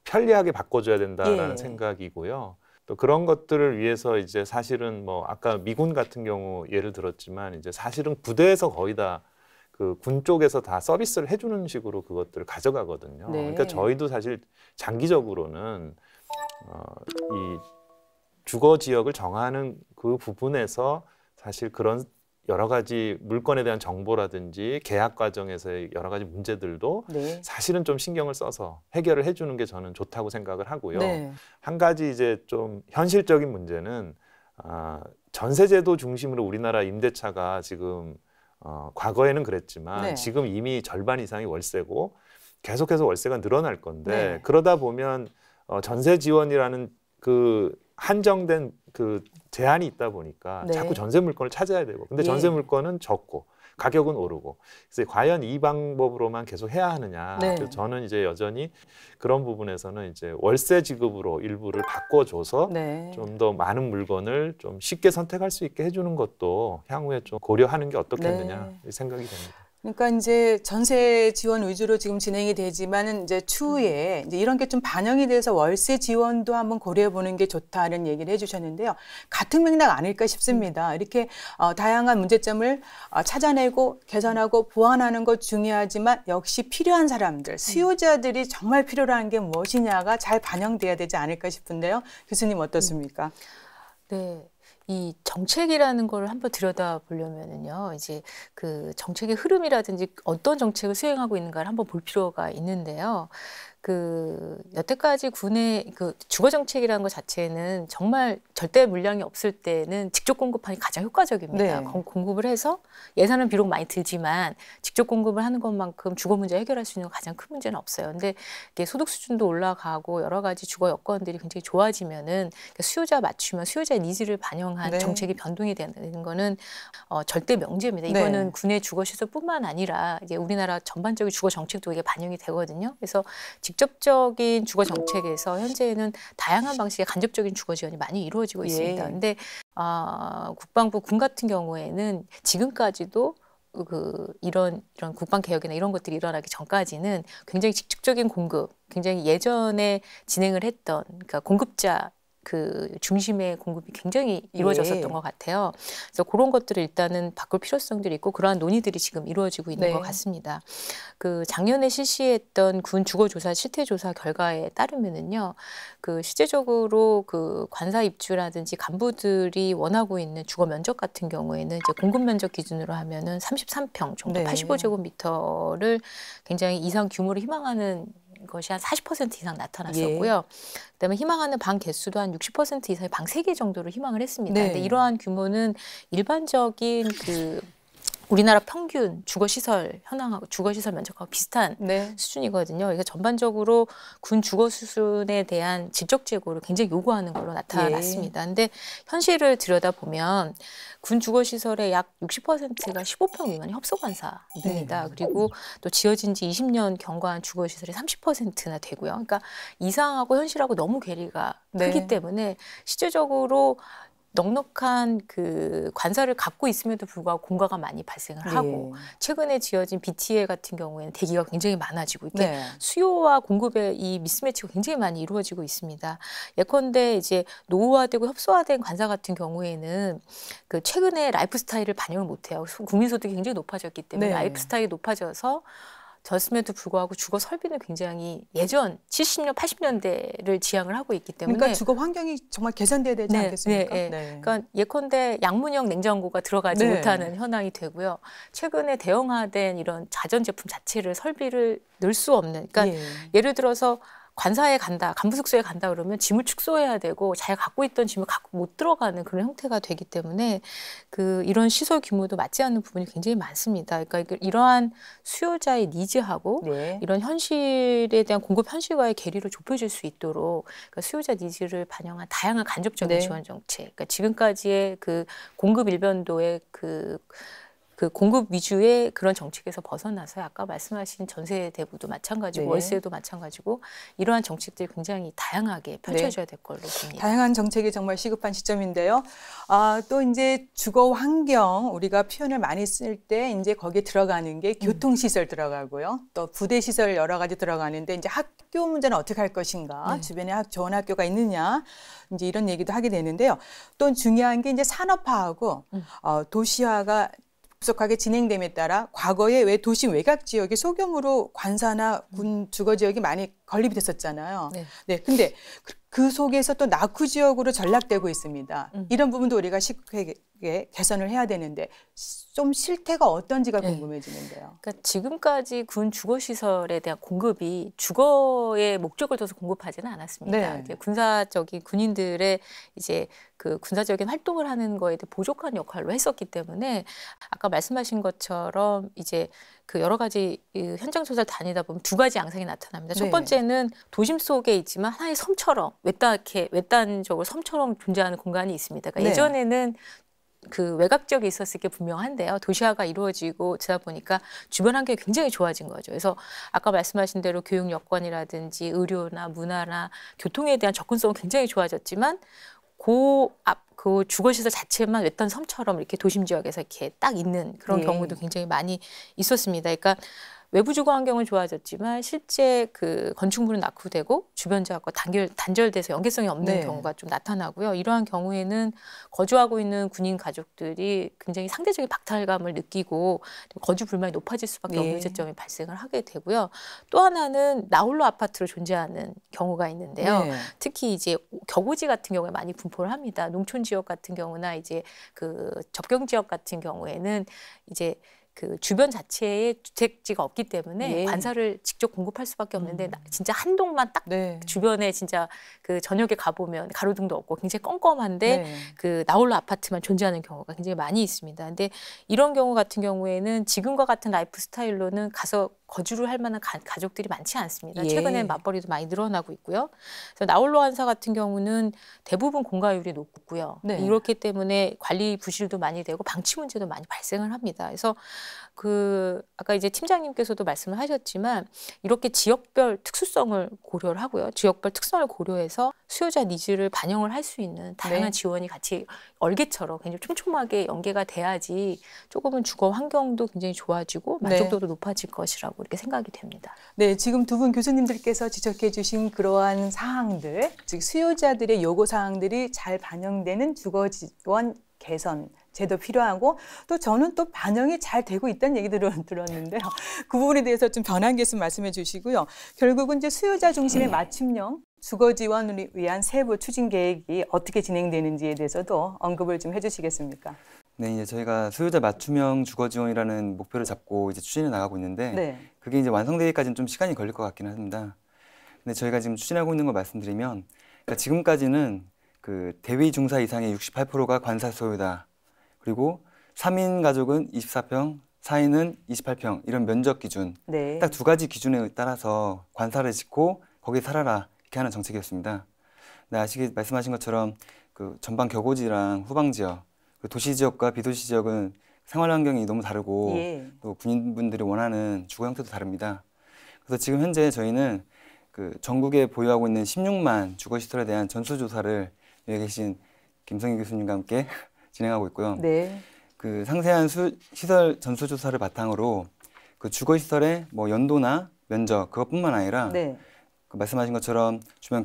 편리하게 바꿔줘야 된다라는 예. 생각이고요. 또 그런 것들을 위해서 이제 사실은 뭐 아까 미군 같은 경우 예를 들었지만 이제 사실은 부대에서 거의 다 그 군 쪽에서 다 서비스를 해주는 식으로 그것들을 가져가거든요. 네. 그러니까 저희도 사실 장기적으로는 이 주거 지역을 정하는 그 부분에서 사실 그런 여러 가지 물건에 대한 정보라든지 계약 과정에서의 여러 가지 문제들도 네. 사실은 좀 신경을 써서 해결을 해주는 게 저는 좋다고 생각을 하고요. 네. 한 가지 이제 좀 현실적인 문제는 전세제도 중심으로 우리나라 임대차가 지금 과거에는 그랬지만 네. 지금 이미 절반 이상이 월세고 계속해서 월세가 늘어날 건데 네. 그러다 보면 전세 지원이라는 그 한정된 그 제한이 있다 보니까 네. 자꾸 전세 물건을 찾아야 되고 근데 예. 전세 물건은 적고 가격은 오르고 그래서 과연 이 방법으로만 계속 해야 하느냐. 네. 그래서 저는 이제 여전히 그런 부분에서는 이제 월세 지급으로 일부를 바꿔줘서 네. 좀 더 많은 물건을 좀 쉽게 선택할 수 있게 해주는 것도 향후에 좀 고려하는 게 어떻겠느냐 네. 생각이 됩니다. 그러니까 이제 전세 지원 위주로 지금 진행이 되지만은 이제 추후에 이제 이런 게 좀 반영이 돼서 월세 지원도 한번 고려해 보는 게 좋다는 얘기를 해주셨는데요. 같은 맥락 아닐까 싶습니다. 이렇게 다양한 문제점을 찾아내고 개선하고 보완하는 것 중요하지만 역시 필요한 사람들, 수요자들이 정말 필요한 게 무엇이냐가 잘 반영돼야 되지 않을까 싶은데요. 교수님 어떻습니까? 네. 이 정책이라는 걸 한번 들여다보려면은요, 이제 그 정책의 흐름이라든지 어떤 정책을 수행하고 있는가를 한번 볼 필요가 있는데요. 그 여태까지 군의 그 주거 정책이라는 것 자체는 정말 절대 물량이 없을 때는 직접 공급하기 가장 효과적입니다. 네. 공급을 해서 예산은 비록 많이 들지만 직접 공급을 하는 것만큼 주거 문제 해결할 수 있는 가장 큰 문제는 없어요. 근데 이게 소득 수준도 올라가고 여러 가지 주거 여건들이 굉장히 좋아지면은 수요자 맞추면 수요자의 니즈를 반영한 네. 정책이 변동이 되는 거는 절대 명제입니다. 네. 이거는 군의 주거 시설뿐만 아니라 이제 우리나라 전반적인 주거 정책도 이게 반영이 되거든요. 그래서 직접적인 주거 정책에서 현재는 다양한 방식의 간접적인 주거 지원이 많이 이루어지고 있습니다. 예. 근데 국방부 군 같은 경우에는 지금까지도 이런 국방 개혁이나 이런 것들이 일어나기 전까지는 굉장히 직접적인 공급, 굉장히 예전에 진행을 했던 그러니까 공급자 그 중심의 공급이 굉장히 이루어졌었던 예. 것 같아요. 그래서 그런 것들을 일단은 바꿀 필요성들이 있고 그러한 논의들이 지금 이루어지고 있는 네. 것 같습니다. 그 작년에 실시했던 군 주거조사 실태조사 결과에 따르면은요, 그 실제적으로 그 관사 입주라든지 간부들이 원하고 있는 주거 면적 같은 경우에는 이제 공급 면적 기준으로 하면은 33평 정도, 네. 85제곱미터를 굉장히 이상 규모를 희망하는 것이 한 40% 이상 나타났었고요. 그다음에 희망하는 방 개수도 한 60% 이상의 방 3개 정도를 희망을 했습니다. 네. 근데 이러한 규모는 일반적인 그 우리나라 평균 주거시설 현황하고 주거시설 면적하고 비슷한 네. 수준이거든요. 그러니까 전반적으로 군 주거 수준에 대한 질적 제고를 굉장히 요구하는 걸로 나타났습니다. 근데 현실을 들여다보면 군 주거 시설의 약 60%가 15평 미만의 협소관사입니다. 그리고 또 지어진 지 20년 경과한 주거 시설이 30%나 되고요. 그러니까 이상하고 현실하고 너무 괴리가 크기 때문에 실제적으로 넉넉한 그 관사를 갖고 있음에도 불구하고 공가가 많이 발생을 하고 최근에 지어진 BTL 같은 경우에는 대기가 굉장히 많아지고 이렇게 수요와 공급의 이 미스매치가 굉장히 많이 이루어지고 있습니다. 예컨대 이제 노후화되고 협소화된 관사 같은 경우에는 그 최근에 라이프 스타일을 반영을 못해요. 국민소득이 굉장히 높아졌기 때문에 라이프 스타일이 높아져서 졌음에도 불구하고 주거 설비는 굉장히 예전 70년, 80년대를 지향을 하고 있기 때문에 그러니까 주거 환경이 정말 개선돼야 되지 않겠습니까? 그러니까 예컨대 양문형 냉장고가 들어가지 못하는 현황이 되고요. 최근에 대형화된 이런 자전제품 자체를 설비를 넣을 수 없는, 그러니까 예를 들어서 관사에 간다, 간부숙소에 간다 그러면 짐을 축소해야 되고 자기가 갖고 있던 짐을 갖고 못 들어가는 그런 형태가 되기 때문에 그 이런 시설 규모도 맞지 않는 부분이 굉장히 많습니다. 그러니까 이러한 수요자의 니즈하고 이런 현실에 대한 공급 현실과의 괴리를 좁혀질 수 있도록 그러니까 수요자 니즈를 반영한 다양한 간접적인 지원 정책, 그러니까 지금까지의 그 공급 일변도의 그 공급 위주의 그런 정책에서 벗어나서 아까 말씀하신 전세 대부도 마찬가지고 월세도 마찬가지고 이러한 정책들이 굉장히 다양하게 펼쳐져야 될 걸로 봅니다. 다양한 정책이 정말 시급한 시점인데요. 또 이제 주거 환경 우리가 표현을 많이 쓸 때 이제 거기에 들어가는 게 교통시설 들어가고요. 또 부대시설 여러 가지 들어가는데 이제 학교 문제는 어떻게 할 것인가, 주변에 좋은 학교가 있느냐, 이제 이런 얘기도 하게 되는데요. 또 중요한 게 이제 산업화하고 도시화가 급속하게 진행됨에 따라 과거에 왜 도시 외곽 지역에 소규모로 관사나 군 주거 지역이 많이 건립이 됐었잖아요. 근데 그 속에서 또 낙후 지역으로 전락되고 있습니다. 이런 부분도 우리가 쉽게 개선을 해야 되는데 좀 실태가 어떤지가 궁금해지는데요. 그러니까 지금까지 군 주거시설에 대한 공급이 주거의 목적을 둬서 공급하지는 않았습니다. 군사적인 군인들의 이제 그 군사적인 활동을 하는 거에 대해 부족한 역할로 했었기 때문에 아까 말씀하신 것처럼 이제 그 여러 가지 현장 조사를 다니다 보면 두 가지 양상이 나타납니다. 첫 번째는 도심 속에 있지만 하나의 섬처럼 외딴적으로 섬처럼 존재하는 공간이 있습니다. 그러니까 예전에는 그 외곽 지역에 있었을 게 분명한데요. 도시화가 이루어지고 되다 보니까 주변 환경이 굉장히 좋아진 거죠. 그래서 아까 말씀하신 대로 교육 여건이라든지 의료나 문화나 교통에 대한 접근성은 굉장히 좋아졌지만 그 주거시설 자체만 외딴 섬처럼 이렇게 도심 지역에서 이렇게 딱 있는 그런 경우도 굉장히 많이 있었습니다. 그러니까 외부 주거 환경은 좋아졌지만 실제 그 건축물은 낙후되고 주변 지역과 단절돼서 연계성이 없는 경우가 좀 나타나고요. 이러한 경우에는 거주하고 있는 군인 가족들이 굉장히 상대적인 박탈감을 느끼고 거주 불만이 높아질 수밖에 없는 문제점이 발생을 하게 되고요. 또 하나는 나홀로 아파트로 존재하는 경우가 있는데요. 특히 이제 격오지 같은 경우에 많이 분포를 합니다. 농촌 지역 같은 경우나 이제 그 접경 지역 같은 경우에는 이제 그 주변 자체에 주택지가 없기 때문에 관사를 직접 공급할 수밖에 없는데 진짜 한 동만 딱 주변에 진짜 그 저녁에 가보면 가로등도 없고 굉장히 껌껌한데 그 나홀로 아파트만 존재하는 경우가 굉장히 많이 있습니다. 근데 이런 경우 같은 경우에는 지금과 같은 라이프 스타일로는 가서 거주를 할 만한 가족들이 많지 않습니다. 최근엔 맞벌이도 많이 늘어나고 있고요. 그래서 나홀로 환사 같은 경우는 대부분 공가율이 높고요. 이렇기 때문에 관리 부실도 많이 되고 방치 문제도 많이 발생을 합니다. 그래서 그 아까 이제 팀장님께서도 말씀을 하셨지만 이렇게 지역별 특수성을 고려를 하고요. 지역별 특성을 고려해서 수요자 니즈를 반영을 할 수 있는 다양한 네. 지원이 같이 얼개처럼 굉장히 촘촘하게 연계가 돼야지 조금은 주거 환경도 굉장히 좋아지고 만족도도 높아질 것이라고 이렇게 생각이 됩니다. 네, 지금 두 분 교수님들께서 지적해 주신 그러한 사항들, 즉 수요자들의 요구 사항들이 잘 반영되는 주거 지원 개선 제도 필요하고 또 저는 또 반영이 잘 되고 있다는 얘기들을 들었는데요. 그 부분에 대해서 좀 변한 게 있으면 말씀해 주시고요. 결국은 이제 수요자 중심의 맞춤형 주거 지원을 위한 세부 추진 계획이 어떻게 진행되는지에 대해서도 언급을 좀 해주시겠습니까? 네, 이제 저희가 수요자 맞춤형 주거 지원이라는 목표를 잡고 이제 추진해 나가고 있는데 네. 그게 이제 완성되기까지는 좀 시간이 걸릴 것 같긴 합니다. 근데 저희가 지금 추진하고 있는 걸 말씀드리면 그러니까 지금까지는 그 대위 중사 이상의 68%가 관사 소유다. 그리고 3인 가족은 24평, 4인은 28평 이런 면적 기준 네. 딱 두 가지 기준에 따라서 관사를 짓고 거기에 살아라 이렇게 하는 정책이었습니다. 근데 말씀하신 것처럼 그 전방 격오지랑 후방 지역, 그 도시 지역과 비도시 지역은 생활 환경이 너무 다르고 예. 또 군인분들이 원하는 주거 형태도 다릅니다. 그래서 지금 현재 저희는 그 전국에 보유하고 있는 16만 주거 시설에 대한 전수조사를 여기 계신 김성희 교수님과 함께 진행하고 있고요. 네. 그 상세한 시설 전수조사를 바탕으로 그 주거 시설의 뭐 연도나 면적 그것뿐만 아니라 네. 그 말씀하신 것처럼 주변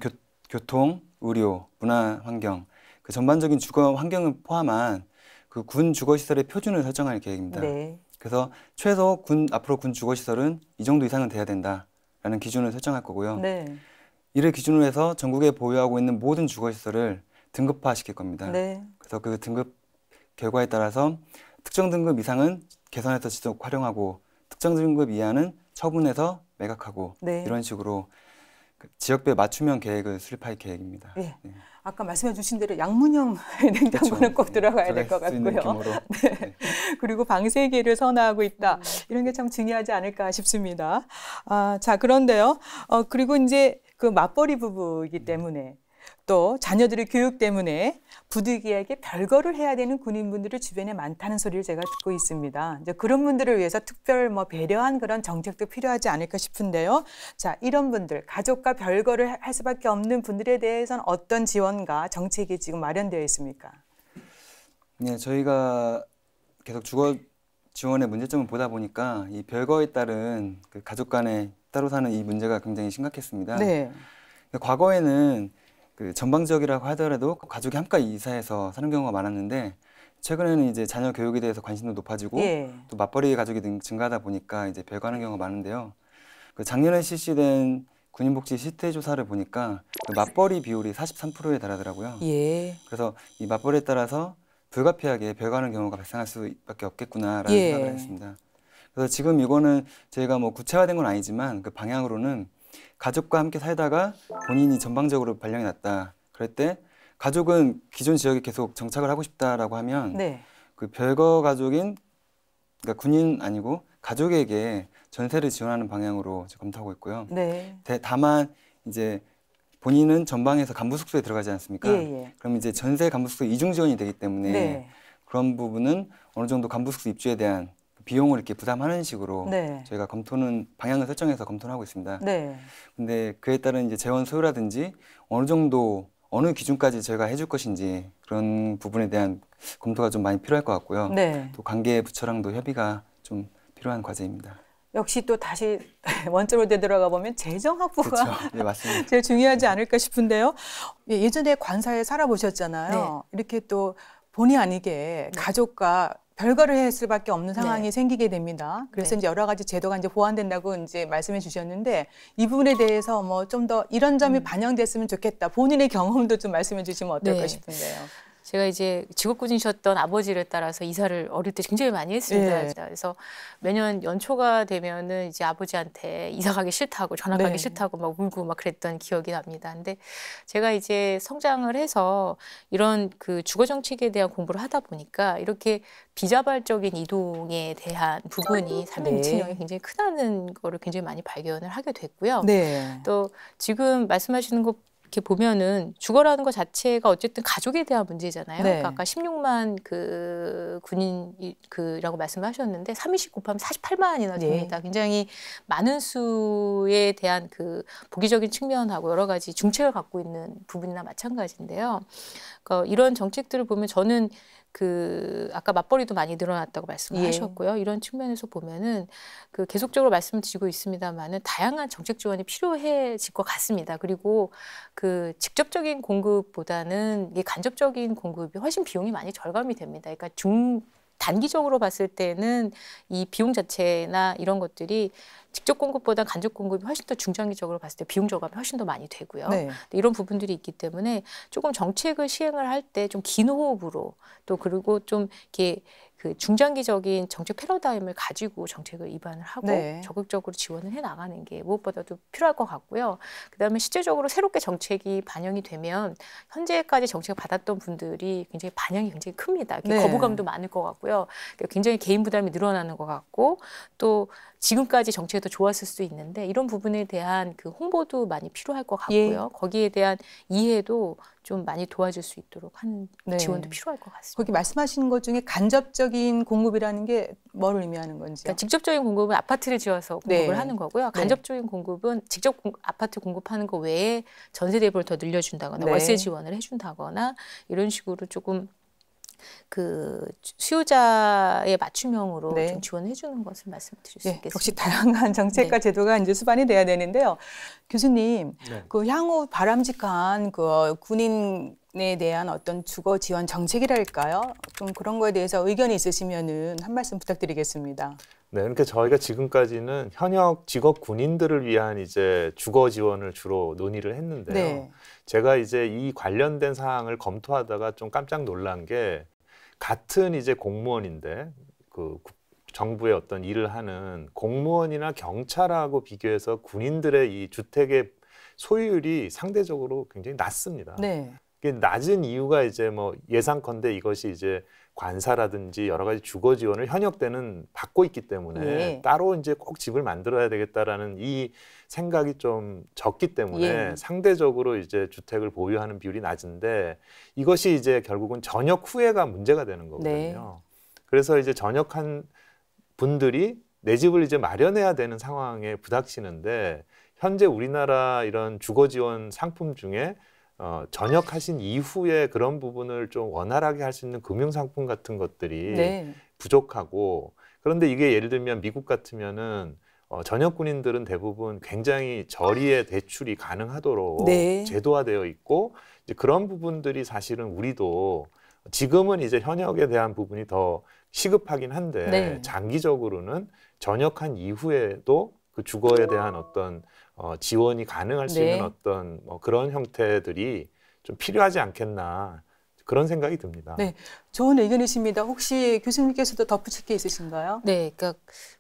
교통, 의료, 문화 환경 그 전반적인 주거 환경을 포함한 그 군 주거 시설의 표준을 설정할 계획입니다. 네. 그래서 최소 앞으로 군 주거 시설은 이 정도 이상은 돼야 된다라는 기준을 설정할 거고요. 네. 이를 기준으로 해서 전국에 보유하고 있는 모든 주거 시설을 등급화시킬 겁니다. 네. 그래서 그 등급 결과에 따라서 특정 등급 이상은 개선해서 지속 활용하고 특정 등급 이하는 처분해서 매각하고 네. 이런 식으로 그 지역별 맞춤형 계획을 수립할 계획입니다. 네. 네. 아까 말씀해 주신 대로 양문형 냉장고는 그렇죠. 꼭 들어가야 될 것 들어갈 수 있는 같고요. 규모로. 네. 그리고 방세계를 선호하고 있다. 이런 게 참 중요하지 않을까 싶습니다. 자, 그런데요. 그리고 이제 그 맞벌이 부부이기 때문에 또 자녀들의 교육 때문에 부득이하게 별거를 해야 되는 군인분들이 주변에 많다는 소리를 제가 듣고 있습니다. 이제 그런 분들을 위해서 특별 배려한 그런 정책도 필요하지 않을까 싶은데요. 자, 이런 분들, 가족과 별거를 할 수밖에 없는 분들에 대해서는 어떤 지원과 정책이 지금 마련되어 있습니까? 네, 저희가 계속 주거 지원의 문제점을 보다 보니까 이 별거에 따른 그 가족 간에 따로 사는 이 문제가 굉장히 심각했습니다. 네. 과거에는 그 전방 지역이라고 하더라도 가족이 함께 이사해서 사는 경우가 많았는데 최근에는 이제 자녀 교육에 대해서 관심도 높아지고 예. 또 맞벌이 가족이 증가하다 보니까 이제 별거하는 경우가 많은데요. 그 작년에 실시된 군인복지 실태조사를 보니까 그 맞벌이 비율이 43%에 달하더라고요. 예. 그래서 이 맞벌이에 따라서 불가피하게 별거하는 경우가 발생할 수밖에 없겠구나라는 예. 생각을 했습니다. 그래서 지금 이거는 저희가 뭐 구체화된 건 아니지만 그 방향으로는 가족과 함께 살다가 본인이 전방적으로 발령이 났다. 그럴 때 가족은 기존 지역에 계속 정착을 하고 싶다라고 하면 네. 그 별거 가족인 그러니까 군인 아니고 가족에게 전세를 지원하는 방향으로 검토하고 있고요. 네. 다만 이제 본인은 전방에서 간부 숙소에 들어가지 않습니까? 예. 그럼 이제 전세 간부 숙소 이중 지원이 되기 때문에 네. 그런 부분은 어느 정도 간부 숙소 입주에 대한 비용을 이렇게 부담하는 식으로 네. 저희가 방향을 설정해서 검토를 하고 있습니다. 네. 근데 그에 따른 이제 재원 소요라든지 어느 정도 어느 기준까지 저희가 해줄 것인지 그런 부분에 대한 검토가 좀 많이 필요할 것 같고요. 네. 또 관계 부처랑도 협의가 좀 필요한 과제입니다. 역시 또 다시 원점으로 되돌아가 보면 재정 확보가 그렇죠. 네, 맞습니다. 제일 중요하지 않을까 싶은데요. 예전에 관사에 살아보셨잖아요. 네. 이렇게 또 본의 아니게 가족과 별거를 했을 수밖에 없는 상황이 네. 생기게 됩니다. 그래서 네. 이제 여러 가지 제도가 이제 보완된다고 이제 말씀해 주셨는데 이 부분에 대해서 뭐 좀 더 이런 점이 반영됐으면 좋겠다. 본인의 경험도 좀 말씀해 주시면 어떨까 네. 싶은데요. 제가 이제 직업군이셨던 아버지를 따라서 이사를 어릴 때 굉장히 많이 했습니다. 예. 그래서 매년 연초가 되면은 이제 아버지한테 이사 가기 싫다고 전학 네. 가기 싫다고 막 울고 막 그랬던 기억이 납니다. 근데 제가 이제 성장을 해서 이런 그 주거 정책에 대한 공부를 하다 보니까 이렇게 비자발적인 이동에 대한 부분이 삶의 네. 미치는 영향이 굉장히 크다는 거를 굉장히 많이 발견을 하게 됐고요. 네. 또 지금 말씀하시는 것 이렇게 보면은 주거라는 것 자체가 어쨌든 가족에 대한 문제잖아요. 네. 그러니까 아까 16만 그 군인이라고 말씀하셨는데 3일씩 곱하면 48만이나 됩니다. 굉장히 많은 수에 대한 그 보기적인 측면하고 여러 가지 중책을 갖고 있는 부분이나 마찬가지인데요. 그러니까 이런 정책들을 보면 저는 그 아까 맞벌이도 많이 늘어났다고 말씀하셨고요. 이런 측면에서 보면은 그 계속적으로 말씀드리고 있습니다만은 다양한 정책 지원이 필요해질 것 같습니다. 그리고 그 직접적인 공급보다는 이 간접적인 공급이 훨씬 비용이 많이 절감이 됩니다. 그러니까 단기적으로 봤을 때는 이 비용 자체나 이런 것들이 직접 공급보다 간접 공급이 훨씬 더 중장기적으로 봤을 때 비용 절감이 훨씬 더 많이 되고요. 이런 부분들이 있기 때문에 조금 정책을 시행을 할 때 좀 긴 호흡으로 또 그리고 좀 이렇게 그 중장기적인 정책 패러다임을 가지고 정책을 입안을 하고 적극적으로 지원을 해 나가는 게 무엇보다도 필요할 것 같고요. 그다음에 실제적으로 새롭게 정책이 반영이 되면 현재까지 정책을 받았던 분들이 굉장히 반영이 굉장히 큽니다. 거부감도 많을 것 같고요. 굉장히 개인 부담이 늘어나는 것 같고 또 지금까지 정책이 더 좋았을 수도 있는데 이런 부분에 대한 그 홍보도 많이 필요할 것 같고요. 거기에 대한 이해도 좀 많이 도와줄 수 있도록 하는 지원도 필요할 것 같습니다. 거기 말씀하신 것 중에 간접적인 공급이라는 게 뭘 의미하는 건지요? 그러니까 직접적인 공급은 아파트를 지어서 공급을 하는 거고요. 간접적인 공급은 직접 아파트 공급하는 거 외에 전세 대부를 더 늘려준다거나 월세 지원을 해준다거나 이런 식으로 조금 그 수요자의 맞춤형으로 좀 지원해 주는 것을 말씀드릴 수 있겠습니다. 역시 다양한 정책과 제도가 이제 수반이 돼야 되는데요. 교수님, 그 향후 바람직한 그 군인에 대한 어떤 주거 지원 정책이랄까요? 좀 그런 거에 대해서 의견이 있으시면은 한 말씀 부탁드리겠습니다. 네, 그러니까 저희가 지금까지는 현역 직업 군인들을 위한 이제 주거 지원을 주로 논의를 했는데요. 제가 이제 이 관련된 사항을 검토하다가 좀 깜짝 놀란 게 같은 이제 공무원인데 그 정부의 어떤 일을 하는 공무원이나 경찰하고 비교해서 군인들의 이 주택의 소유율이 상대적으로 굉장히 낮습니다. 이게 낮은 이유가 이제 뭐 예상컨대 이것이 이제 관사라든지 여러 가지 주거 지원을 현역 때는 받고 있기 때문에 따로 이제 꼭 집을 만들어야 되겠다라는 이 생각이 좀 적기 때문에 상대적으로 이제 주택을 보유하는 비율이 낮은데 이것이 이제 결국은 전역 후에가 문제가 되는 거거든요. 그래서 이제 전역한 분들이 내 집을 이제 마련해야 되는 상황에 부닥치는데 현재 우리나라 이런 주거 지원 상품 중에 전역하신 이후에 그런 부분을 좀 원활하게 할 수 있는 금융상품 같은 것들이 부족하고 그런데 이게 예를 들면 미국 같으면은 전역 군인들은 대부분 굉장히 저리의 대출이 가능하도록 제도화되어 있고 이제 그런 부분들이 사실은 우리도 지금은 이제 현역에 대한 부분이 더 시급하긴 한데 장기적으로는 전역한 이후에도 그 주거에 대한 어떤 지원이 가능할 수 있는 어떤 그런 형태들이 좀 필요하지 않겠나 그런 생각이 듭니다. 좋은 의견이십니다. 혹시 교수님께서도 덧붙일 게 있으신가요? 그러니까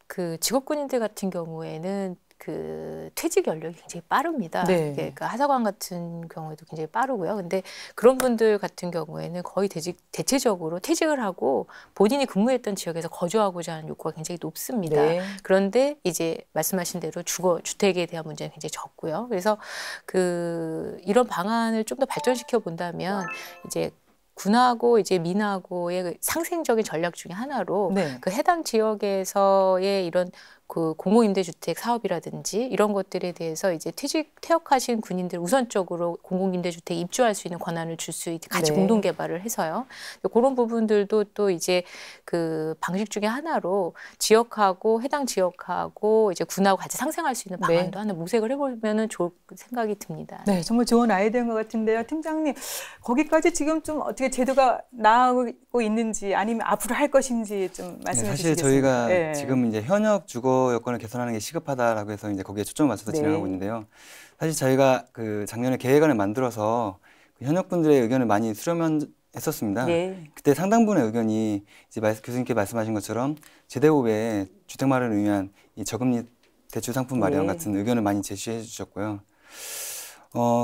그 직업군인들 같은 경우에는 그 퇴직 연령이 굉장히 빠릅니다. 그러니까 하사관 같은 경우에도 굉장히 빠르고요. 근데 그런 분들 같은 경우에는 거의 대체적으로 퇴직을 하고 본인이 근무했던 지역에서 거주하고자 하는 욕구가 굉장히 높습니다. 그런데 이제 말씀하신 대로 주택에 대한 문제는 굉장히 적고요. 그래서 그 이런 방안을 좀 더 발전시켜 본다면 이제 군하고 이제 민하고의 상생적인 전략 중에 하나로 그 해당 지역에서의 이런 그 공공임대주택 사업이라든지 이런 것들에 대해서 이제 퇴역하신 군인들 우선적으로 공공임대주택에 입주할 수 있는 권한을 줄 수 있게 같이 공동 개발을 해서요. 그런 부분들도 또 이제 그 방식 중에 하나로 지역하고 해당 지역하고 이제 군하고 같이 상생할 수 있는 방안도 하나 모색을 해보면은 좋을 생각이 듭니다. 정말 좋은 아이디어인 것 같은데요. 팀장님, 거기까지 지금 좀 어떻게 제도가 나아가고 있는지 아니면 앞으로 할 것인지 좀 말씀해 사실 주시겠습니까? 저희가 지금 이제 현역 주거 여건을 개선하는 게 시급하다라고 해서 이제 거기에 초점을 맞춰서 진행하고 있는데요. 사실 저희가 그 작년에 계획안을 만들어서 그 현역분들의 의견을 많이 수렴했었습니다. 그때 상당 부분의 의견이 이제 교수님께 말씀하신 것처럼 제대 후에 주택 마련을 위한 이 저금리 대출 상품 마련 같은 의견을 많이 제시해 주셨고요.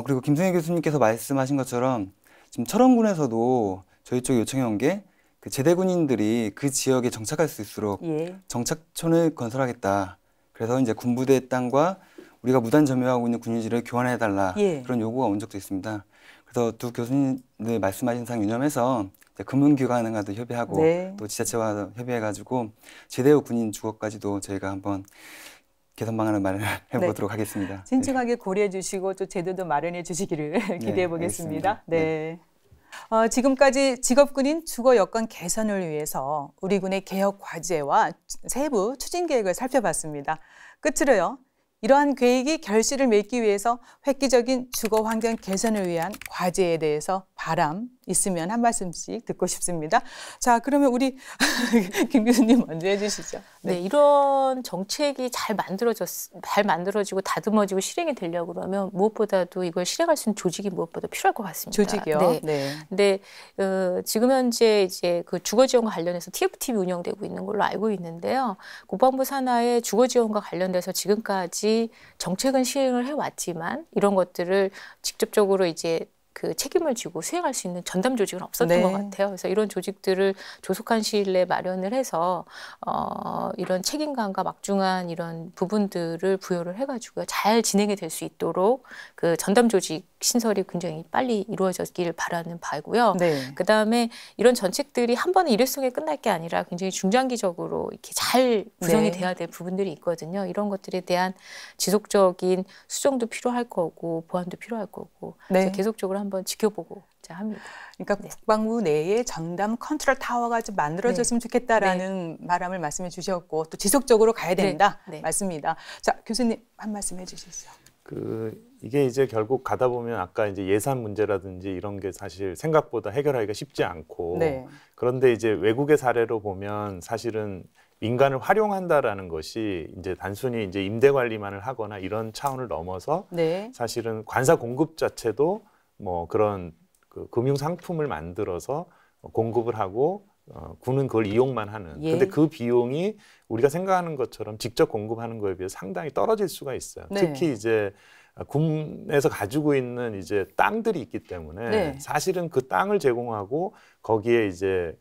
그리고 김승혜 교수님께서 말씀하신 것처럼 지금 철원군에서도 저희 쪽에 요청해 온 게 그 제대군인들이 그 지역에 정착할 수 있도록 정착촌을 건설하겠다. 그래서 이제 군부대 땅과 우리가 무단 점유하고 있는 군유지를 교환해달라 예. 그런 요구가 온 적도 있습니다. 그래서 두 교수님들 말씀하신 상 유념해서 금융기관과도 협의하고 네. 또 지자체와도 협의해가지고 제대 후 군인 주거까지도 저희가 한번 개선 방안을 마련해보도록 하겠습니다. 신중하게 고려해 주시고 또 제도도 마련해 주시기를 기대해 보겠습니다. 네. 지금까지 직업군인 주거 여건 개선을 위해서 우리 군의 개혁 과제와 세부 추진 계획을 살펴봤습니다. 끝으로요. 이러한 계획이 결실을 맺기 위해서 획기적인 주거 환경 개선을 위한 과제에 대해서 바람 있으면 한 말씀씩 듣고 싶습니다. 자, 그러면 우리 김 교수님 먼저 해주시죠. 네, 이런 정책이 잘 만들어지고 다듬어지고 실행이 되려고 그러면 무엇보다도 이걸 실행할 수 있는 조직이 무엇보다 필요할 것 같습니다. 조직이요? 네. 네. 근데 지금 현재 이제 그 주거 지원과 관련해서 TF팀이 운영되고 있는 걸로 알고 있는데요. 국방부 산하의 주거 지원과 관련돼서 지금까지 정책은 시행을 해왔지만 이런 것들을 직접적으로 이제 그 책임을 지고 수행할 수 있는 전담 조직은 없었던 네. 것 같아요. 그래서 이런 조직들을 조속한 시일 내에 마련을 해서 이런 책임감과 막중한 이런 부분들을 부여를 해가지고 잘 진행이 될 수 있도록 그 전담 조직 신설이 굉장히 빨리 이루어졌길 바라는 바이고요. 네. 그다음에 이런 정책들이 한 번에 일회성에 끝날 게 아니라 굉장히 중장기적으로 이렇게 잘 구성이 네. 돼야 될 부분들이 있거든요. 이런 것들에 대한 지속적인 수정도 필요할 거고 보완도 필요할 거고 네. 그래서 계속적으로 한번 지켜보고자 합니다. 그러니까 네. 국방부 내에 전담 컨트롤 타워가 좀 만들어졌으면 좋겠다라는 바람을 말씀해 주셨고 또 지속적으로 가야 된다 네. 맞습니다. 자, 교수님 한 말씀 해주시죠. 이게 이제 결국 가다 보면 아까 이제 예산 문제라든지 이런 게 사실 생각보다 해결하기가 쉽지 않고 네. 그런데 이제 외국의 사례로 보면 사실은 민간을 활용한다라는 것이 이제 단순히 이제 임대 관리만을 하거나 이런 차원을 넘어서 네. 사실은 관사 공급 자체도 뭐 그런 그 금융 상품을 만들어서 공급을 하고 군은 그걸 이용만 하는. 예. 근데 그 비용이 우리가 생각하는 것처럼 직접 공급하는 거에 비해 상당히 떨어질 수가 있어요. 네. 특히 이제 군에서 가지고 있는 이제 땅들이 있기 때문에 네. 사실은 그 땅을 제공하고 거기에 이제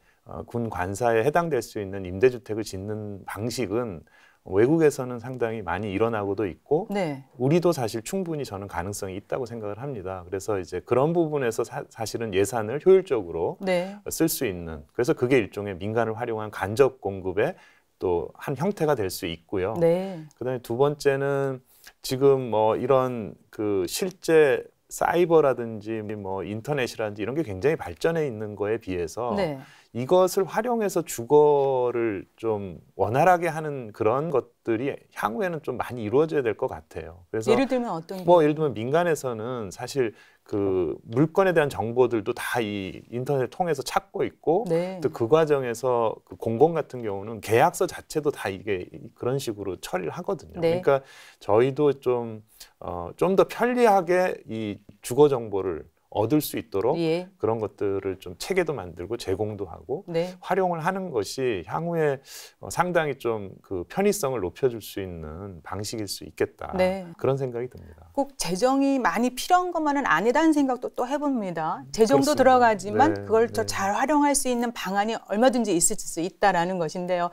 군 관사에 해당될 수 있는 임대주택을 짓는 방식은 외국에서는 상당히 많이 일어나고도 있고 네. 우리도 사실 충분히 저는 가능성이 있다고 생각을 합니다. 그래서 이제 그런 부분에서 사실은 예산을 효율적으로 네. 쓸 수 있는 그래서 그게 일종의 민간을 활용한 간접 공급의 또 한 형태가 될 수 있고요. 네. 그다음에 두 번째는 지금 뭐 이런 그 실제 사이버라든지 뭐 인터넷이라든지 이런 게 굉장히 발전해 있는 거에 비해서 네. 이것을 활용해서 주거를 좀 원활하게 하는 그런 것들이 향후에는 좀 많이 이루어져야 될 것 같아요. 그래서 예를 들면 어떤 뭐 예를 들면 민간에서는 사실 그 물건에 대한 정보들도 다 이 인터넷을 통해서 찾고 있고 네. 또 그 과정에서 그 공공 같은 경우는 계약서 자체도 다 이게 그런 식으로 처리를 하거든요. 네. 그러니까 저희도 좀 더 편리하게 이 주거 정보를 얻을 수 있도록 예. 그런 것들을 좀 체계도 만들고 제공도 하고 네. 활용을 하는 것이 향후에 상당히 좀 그 편의성을 높여줄 수 있는 방식일 수 있겠다. 네. 그런 생각이 듭니다. 꼭 재정이 많이 필요한 것만은 아니다는 생각도 또 해봅니다. 재정도 그렇습니다. 들어가지만 네, 그걸 더 네. 잘 활용할 수 있는 방안이 얼마든지 있을 수 있다라는 것인데요.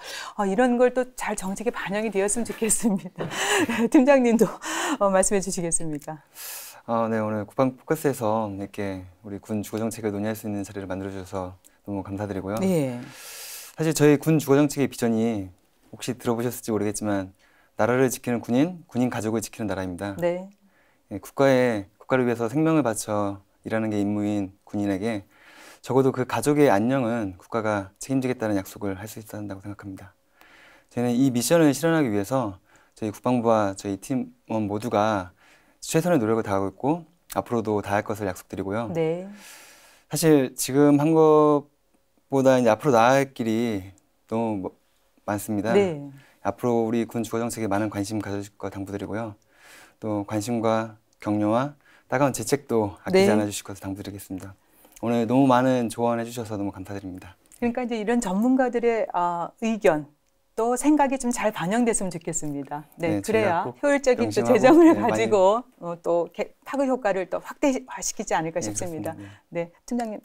이런 걸 또 잘 정책에 반영이 되었으면 좋겠습니다. 팀장님도 말씀해 주시겠습니까? 네, 오늘 국방 포커스에서 이렇게 우리 군 주거 정책을 논의할 수 있는 자리를 만들어 주셔서 너무 감사드리고요. 네. 사실 저희 군 주거 정책의 비전이 혹시 들어보셨을지 모르겠지만 나라를 지키는 군인, 군인 가족을 지키는 나라입니다. 네. 국가를 위해서 생명을 바쳐 일하는 게 임무인 군인에게 적어도 그 가족의 안녕은 국가가 책임지겠다는 약속을 할 수 있어야 한다고 생각합니다. 저희는 이 미션을 실현하기 위해서 저희 국방부와 저희 팀원 모두가 최선의 노력을 다하고 있고 앞으로도 다할 것을 약속드리고요. 네. 사실 지금 한 것보다 이제 앞으로 나아갈 길이 너무 많습니다. 네. 앞으로 우리 군 주거 정책에 많은 관심 가져주실 거 당부드리고요. 또 관심과 격려와 따가운 재책도 아끼지 네. 않아 주실 것을 당부드리겠습니다. 오늘 너무 많은 조언해 주셔서 너무 감사드립니다. 그러니까 이제 이런 전문가들의 의견 또 생각이 좀 잘 반영됐으면 좋겠습니다. 네, 네, 그래야 저희가 꼭 효율적인 또 명심하고, 재정을 네, 가지고 또 파급 효과를 또 확대시키지 않을까 네, 싶습니다. 그렇습니다. 네, 팀장님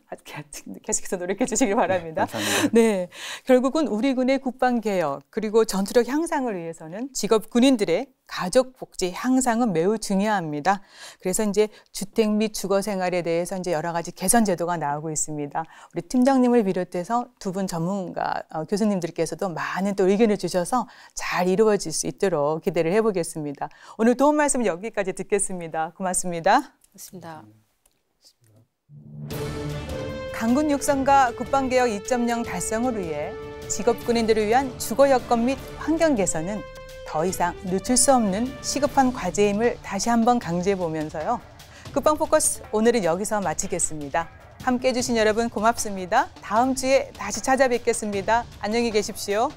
계속해서 노력해 주시기 바랍니다. 감사합니다. 네, 결국은 우리 군의 국방 개혁 그리고 전투력 향상을 위해서는 직업 군인들의 가족 복지 향상은 매우 중요합니다. 그래서 이제 주택 및 주거 생활에 대해서 이제 여러 가지 개선 제도가 나오고 있습니다. 우리 팀장님을 비롯해서 두 분 전문가 교수님들께서도 많은 또 의견을 주셔서 잘 이루어질 수 있도록 기대를 해보겠습니다. 오늘 도움 말씀 여기까지 듣겠습니다. 고맙습니다. 맞습니다. 강군 육성과 국방개혁 2.0 달성을 위해 직업군인들을 위한 주거 여건 및 환경 개선은 더 이상 늦출 수 없는 시급한 과제임을 다시 한번 강조해 보면서요. 국방포커스 오늘은 여기서 마치겠습니다. 함께해 주신 여러분 고맙습니다. 다음 주에 다시 찾아뵙겠습니다. 안녕히 계십시오.